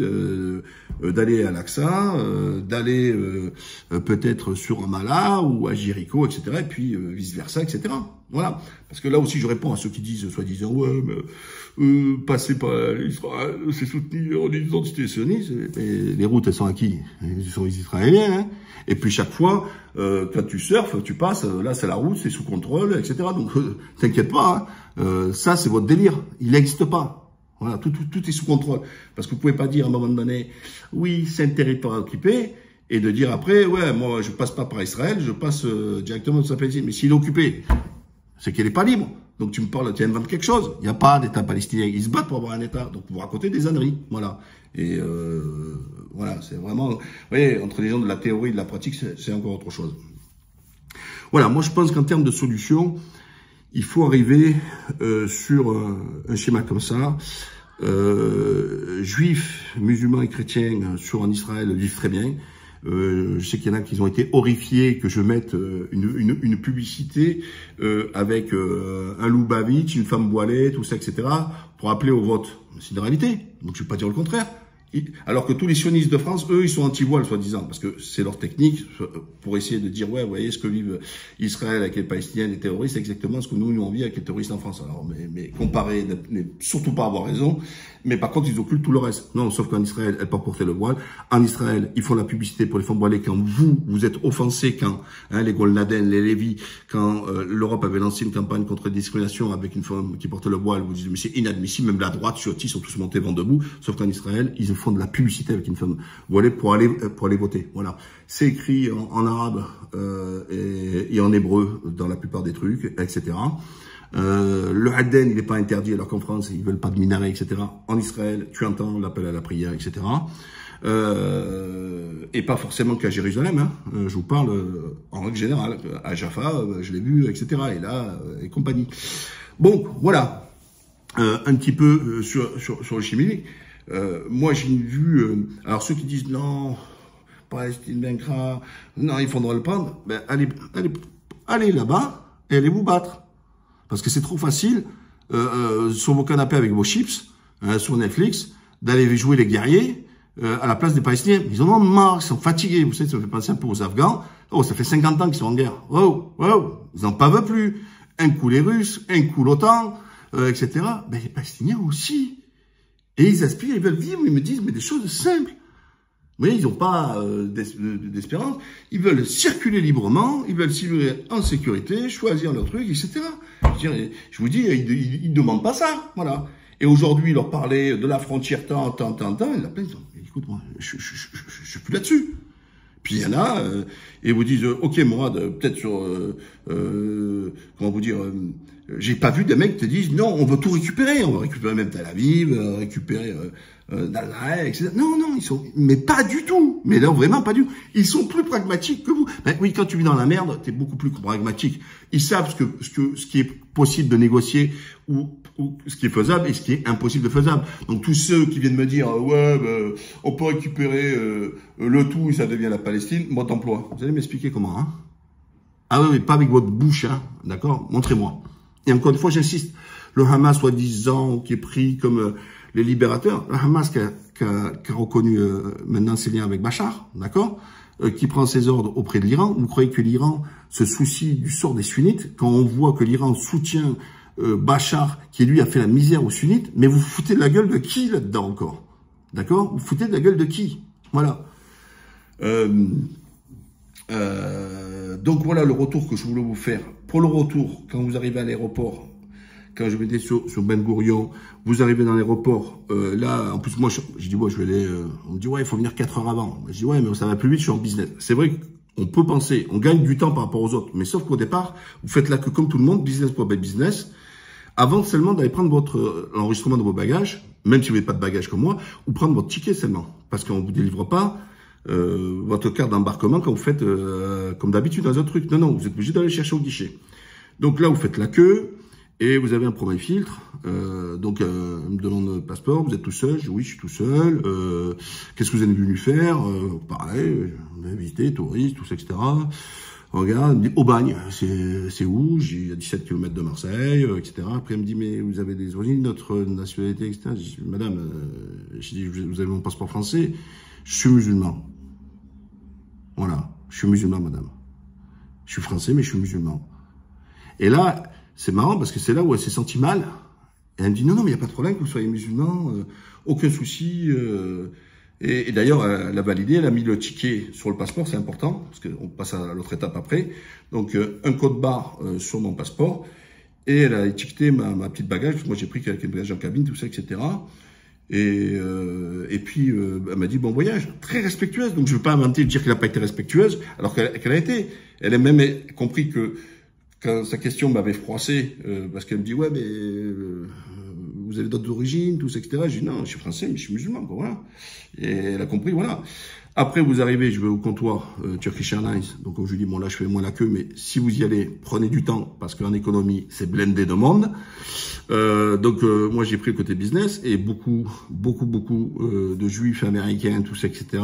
d'aller à Al-Aqsa, d'aller peut-être sur Ramallah ou à Jéricho, etc. Et puis vice-versa, etc. Voilà. Parce que là aussi, je réponds à ceux qui disent, soi-disant, ouais, mais passer par Israël, c'est soutenir l'identité sioniste. Et les routes, elles sont à qui? Elles sont les Israéliens, hein. Et puis chaque fois, quand tu surfes, tu passes, là c'est la route, c'est sous contrôle, etc. Donc t'inquiète pas, hein. Ça c'est votre délire, il n'existe pas. Voilà, tout est sous contrôle. Parce que vous pouvez pas dire à un moment donné, oui, c'est un territoire occupé, et de dire après, ouais, moi, je passe pas par Israël, je passe directement de sa Palestine. Mais s'il est occupé, c'est qu'il est pas libre. Donc tu me parles, tu inventes quelque chose. Il n'y a pas d'État palestinien. Ils se battent pour avoir un État. Donc vous racontez des âneries. Voilà. Et voilà, c'est vraiment, vous voyez, entre les gens de la théorie et de la pratique, c'est encore autre chose. Voilà, moi je pense qu'en termes de solution, il faut arriver sur un schéma comme ça. Juifs, musulmans et chrétiens en Israël vivent très bien. Je sais qu'il y en a qui ont été horrifiés que je mette une publicité avec un Lubavitch, une femme voilée, tout ça, etc., pour appeler au vote. C'est une réalité. Donc je ne vais pas dire le contraire. Alors que tous les sionistes de France, eux, ils sont anti-voile, soi-disant, parce que c'est leur technique pour essayer de dire, ouais, vous voyez ce que vivent Israël avec les Palestiniens, les terroristes, c'est exactement ce que nous on vit avec les terroristes en France. Alors, mais comparer, ne surtout pas avoir raison, mais par contre, ils occultent tout le reste. Non, sauf qu'en Israël, elles peuvent porter le voile. En Israël, ils font la publicité pour les femmes voilées quand vous êtes offensés, quand les Golnaden, les Lévi, quand l'Europe avait lancé une campagne contre la discrimination avec une femme qui portait le voile, vous dites, mais c'est inadmissible, même la droite, Ciotti, sont tous montés vent debout, sauf qu'en Israël, ils font de la publicité avec une femme voilée pour aller voter. Voilà. C'est écrit en arabe et en hébreu dans la plupart des trucs, etc. Le Hadden, il n'est pas interdit, alors qu'en France, ils veulent pas de minaret, etc. En Israël, tu entends l'appel à la prière, etc. Et pas forcément qu'à Jérusalem, hein. Je vous parle en règle générale. À Jaffa, je l'ai vu, etc. Et là, et compagnie. Bon, voilà. Un petit peu sur le chimique. Moi, j'ai vu... alors, ceux qui disent non, Palestine vaincra, non, il faudra le prendre, ben, allez là-bas et allez vous battre. Parce que c'est trop facile, sur vos canapés avec vos chips, sur Netflix, d'aller jouer les guerriers à la place des Palestiniens. Ils en ont marre, ils sont fatigués. Vous savez, ça me fait penser un peu aux Afghans. Oh, ça fait 50 ans qu'ils sont en guerre. Oh, ils n'en peuvent plus. Un coup les Russes, un coup l'OTAN, etc. Ben, les Palestiniens aussi. Et ils aspirent, ils veulent vivre, ils me disent, mais des choses simples. Vous voyez, ils n'ont pas d'espérance. Ils veulent circuler librement, ils veulent circuler en sécurité, choisir leur truc, etc. Je vous dis, ils ne demandent pas ça, voilà. Et aujourd'hui, leur parler de la frontière tant, et la peine, écoute, moi, je suis plus là-dessus. Puis il y en a, et vous disent, ok, Mourad, peut-être sur, comment vous dire, j'ai pas vu des mecs qui te disent, non, on veut tout récupérer, on va récupérer même Tel Aviv, récupérer Dalmaï, etc. Non, ils sont, mais pas du tout. Mais là, vraiment pas du tout. Ils sont plus pragmatiques que vous. Ben oui, quand tu vis dans la merde, t'es beaucoup plus pragmatique. Ils savent ce qui est possible de négocier ou ce qui est faisable et ce qui est impossible de faisable. Donc tous ceux qui viennent me dire, ouais, on peut récupérer le tout et ça devient la Palestine, mode d'emploi. Vous allez m'expliquer comment, hein? Ah oui, mais pas avec votre bouche, hein, d'accord? Montrez-moi. Et encore une fois, j'insiste, le Hamas, soi-disant, qui est pris comme les libérateurs, le Hamas qui a reconnu maintenant ses liens avec Bachar, d'accord, qui prend ses ordres auprès de l'Iran. Vous croyez que l'Iran se soucie du sort des sunnites quand on voit que l'Iran soutient Bachar, qui lui a fait la misère aux sunnites, mais vous foutez de la gueule de qui là-dedans encore? D'accord? Vous foutez de la gueule de qui? Voilà. Donc voilà le retour que je voulais vous faire. Pour le retour, quand vous arrivez à l'aéroport, quand je m'étais sur Ben Gourion, vous arrivez dans l'aéroport, là, en plus moi, je dis, ouais, je vais aller, on me dit, ouais, il faut venir 4 heures avant. Je dis, ouais, mais ça va plus vite, je suis en business. C'est vrai qu'on peut penser, on gagne du temps par rapport aux autres, mais sauf qu'au départ, vous faites là que comme tout le monde, business pour business, avant seulement d'aller prendre votre enregistrement de vos bagages, même si vous n'avez pas de bagages comme moi, ou prendre votre ticket seulement, parce qu'on ne vous délivre pas votre carte d'embarquement quand vous faites comme d'habitude dans un autre truc. Non, vous êtes obligé d'aller chercher au guichet. Donc là, vous faites la queue et vous avez un premier filtre. Donc, me demande le passeport. Vous êtes tout seul? Oui, je suis tout seul. Qu'est-ce que vous êtes venu faire? Pareil, on a visité, touristes, tout ça, etc. Regarde, elle me dit, Aubagne, c'est où? J'ai à 17 km de Marseille, etc. Après, elle me dit, mais vous avez des origines, notre nationalité, etc. Je dis, madame, je dis, vous avez mon passeport français? Je suis musulman. Voilà, je suis musulman, madame. Je suis français, mais je suis musulman. Et là, c'est marrant parce que c'est là où elle s'est sentie mal. Et elle me dit, non, mais il n'y a pas de problème que vous soyez musulman, aucun souci. Et d'ailleurs, elle a validé, elle a mis le ticket sur le passeport, c'est important, parce qu'on passe à l'autre étape après. Donc, un code barre sur mon passeport. Et elle a étiqueté ma petite bagage, parce que moi j'ai pris quelques bagages en cabine, tout ça, etc. Et puis, elle m'a dit, bon voyage, très respectueuse. Donc, je ne veux pas inventer, dire qu'elle n'a pas été respectueuse, alors qu'elle a été. Elle a même compris que, quand sa question m'avait froissé, parce qu'elle me dit, ouais, mais vous avez d'autres origines, tout ça, etc. J'ai dit, non, je suis français, mais je suis musulman, quoi, voilà. Et elle a compris, voilà. Après, vous arrivez, je vais au comptoir Turkish Airlines. Donc, comme je dis, bon, là, je fais moins la queue, mais si vous y allez, prenez du temps, parce qu'en économie, c'est blindé de monde. Moi, j'ai pris le côté business, et beaucoup de juifs américains, tout ça, etc.,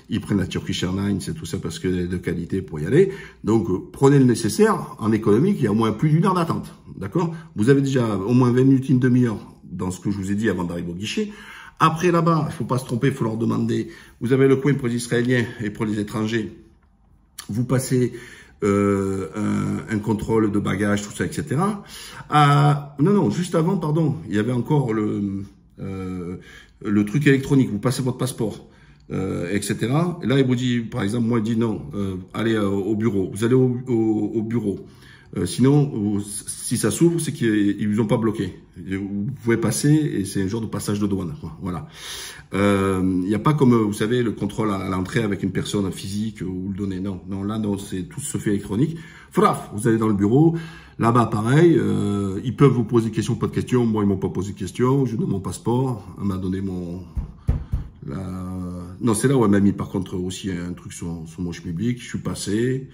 ils prennent la Turkish Airlines et tout ça, parce que c'est de qualité pour y aller. Donc, prenez le nécessaire. En économie, il y a au moins plus d'une heure d'attente. D'accord? Vous avez déjà au moins 20 minutes, une demi-heure dans ce que je vous ai dit avant d'arriver au guichet. Après, là-bas, il faut pas se tromper, il faut leur demander. Vous avez le coin pour les Israéliens et pour les étrangers. Vous passez un contrôle de bagages, tout ça, etc. Non, juste avant, pardon, il y avait encore le truc électronique. Vous passez votre passeport, etc. Et là, il vous dit, par exemple, moi, il dit non, allez au bureau. Vous allez au bureau. Sinon, si ça s'ouvre, c'est qu'ils vous ont pas bloqué. Vous pouvez passer et c'est un genre de passage de douane. Quoi. Voilà. Il n'y a pas comme, vous savez, le contrôle à l'entrée avec une personne physique ou le donner. Non, là, non, c'est tout se fait électronique. Fraf, vous allez dans le bureau. Là-bas, pareil. Ils peuvent vous poser des questions, pas de questions. Moi, ils m'ont pas posé de questions. Je donne mon passeport. Elle m'a donné Non, c'est là où elle m'a mis par contre aussi un truc sur mon schmilblick. Je suis passé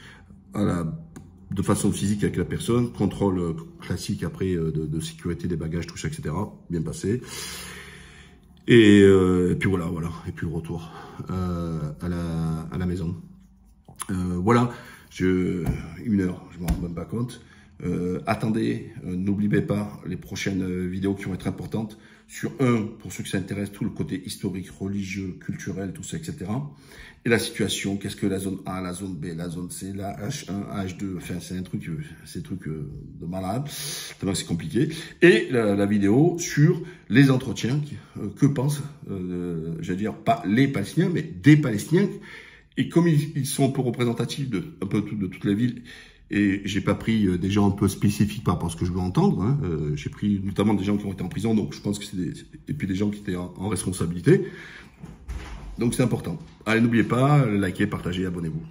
de façon physique avec la personne, contrôle classique après de sécurité des bagages, tout ça, etc. Bien passé. Et puis voilà. Et puis le retour à la maison. Voilà, une heure, je m'en rends même pas compte. Attendez, n'oubliez pas les prochaines vidéos qui vont être importantes sur pour ceux qui s'intéressent, tout le côté historique, religieux, culturel, tout ça, etc. Et la situation, qu'est-ce que la zone A, la zone B, la zone C, la H1, H2, enfin c'est un truc de malade, tellement c'est compliqué. Et la vidéo sur les entretiens, que pensent, j'allais dire, pas les Palestiniens, mais des Palestiniens. Et comme ils sont un peu représentatifs de toute la ville, et j'ai pas pris des gens un peu spécifiques par rapport à ce que je veux entendre, hein. J'ai pris notamment des gens qui ont été en prison, donc je pense que et puis des gens qui étaient en responsabilité. Donc c'est important. Allez, n'oubliez pas, likez, partagez, abonnez-vous.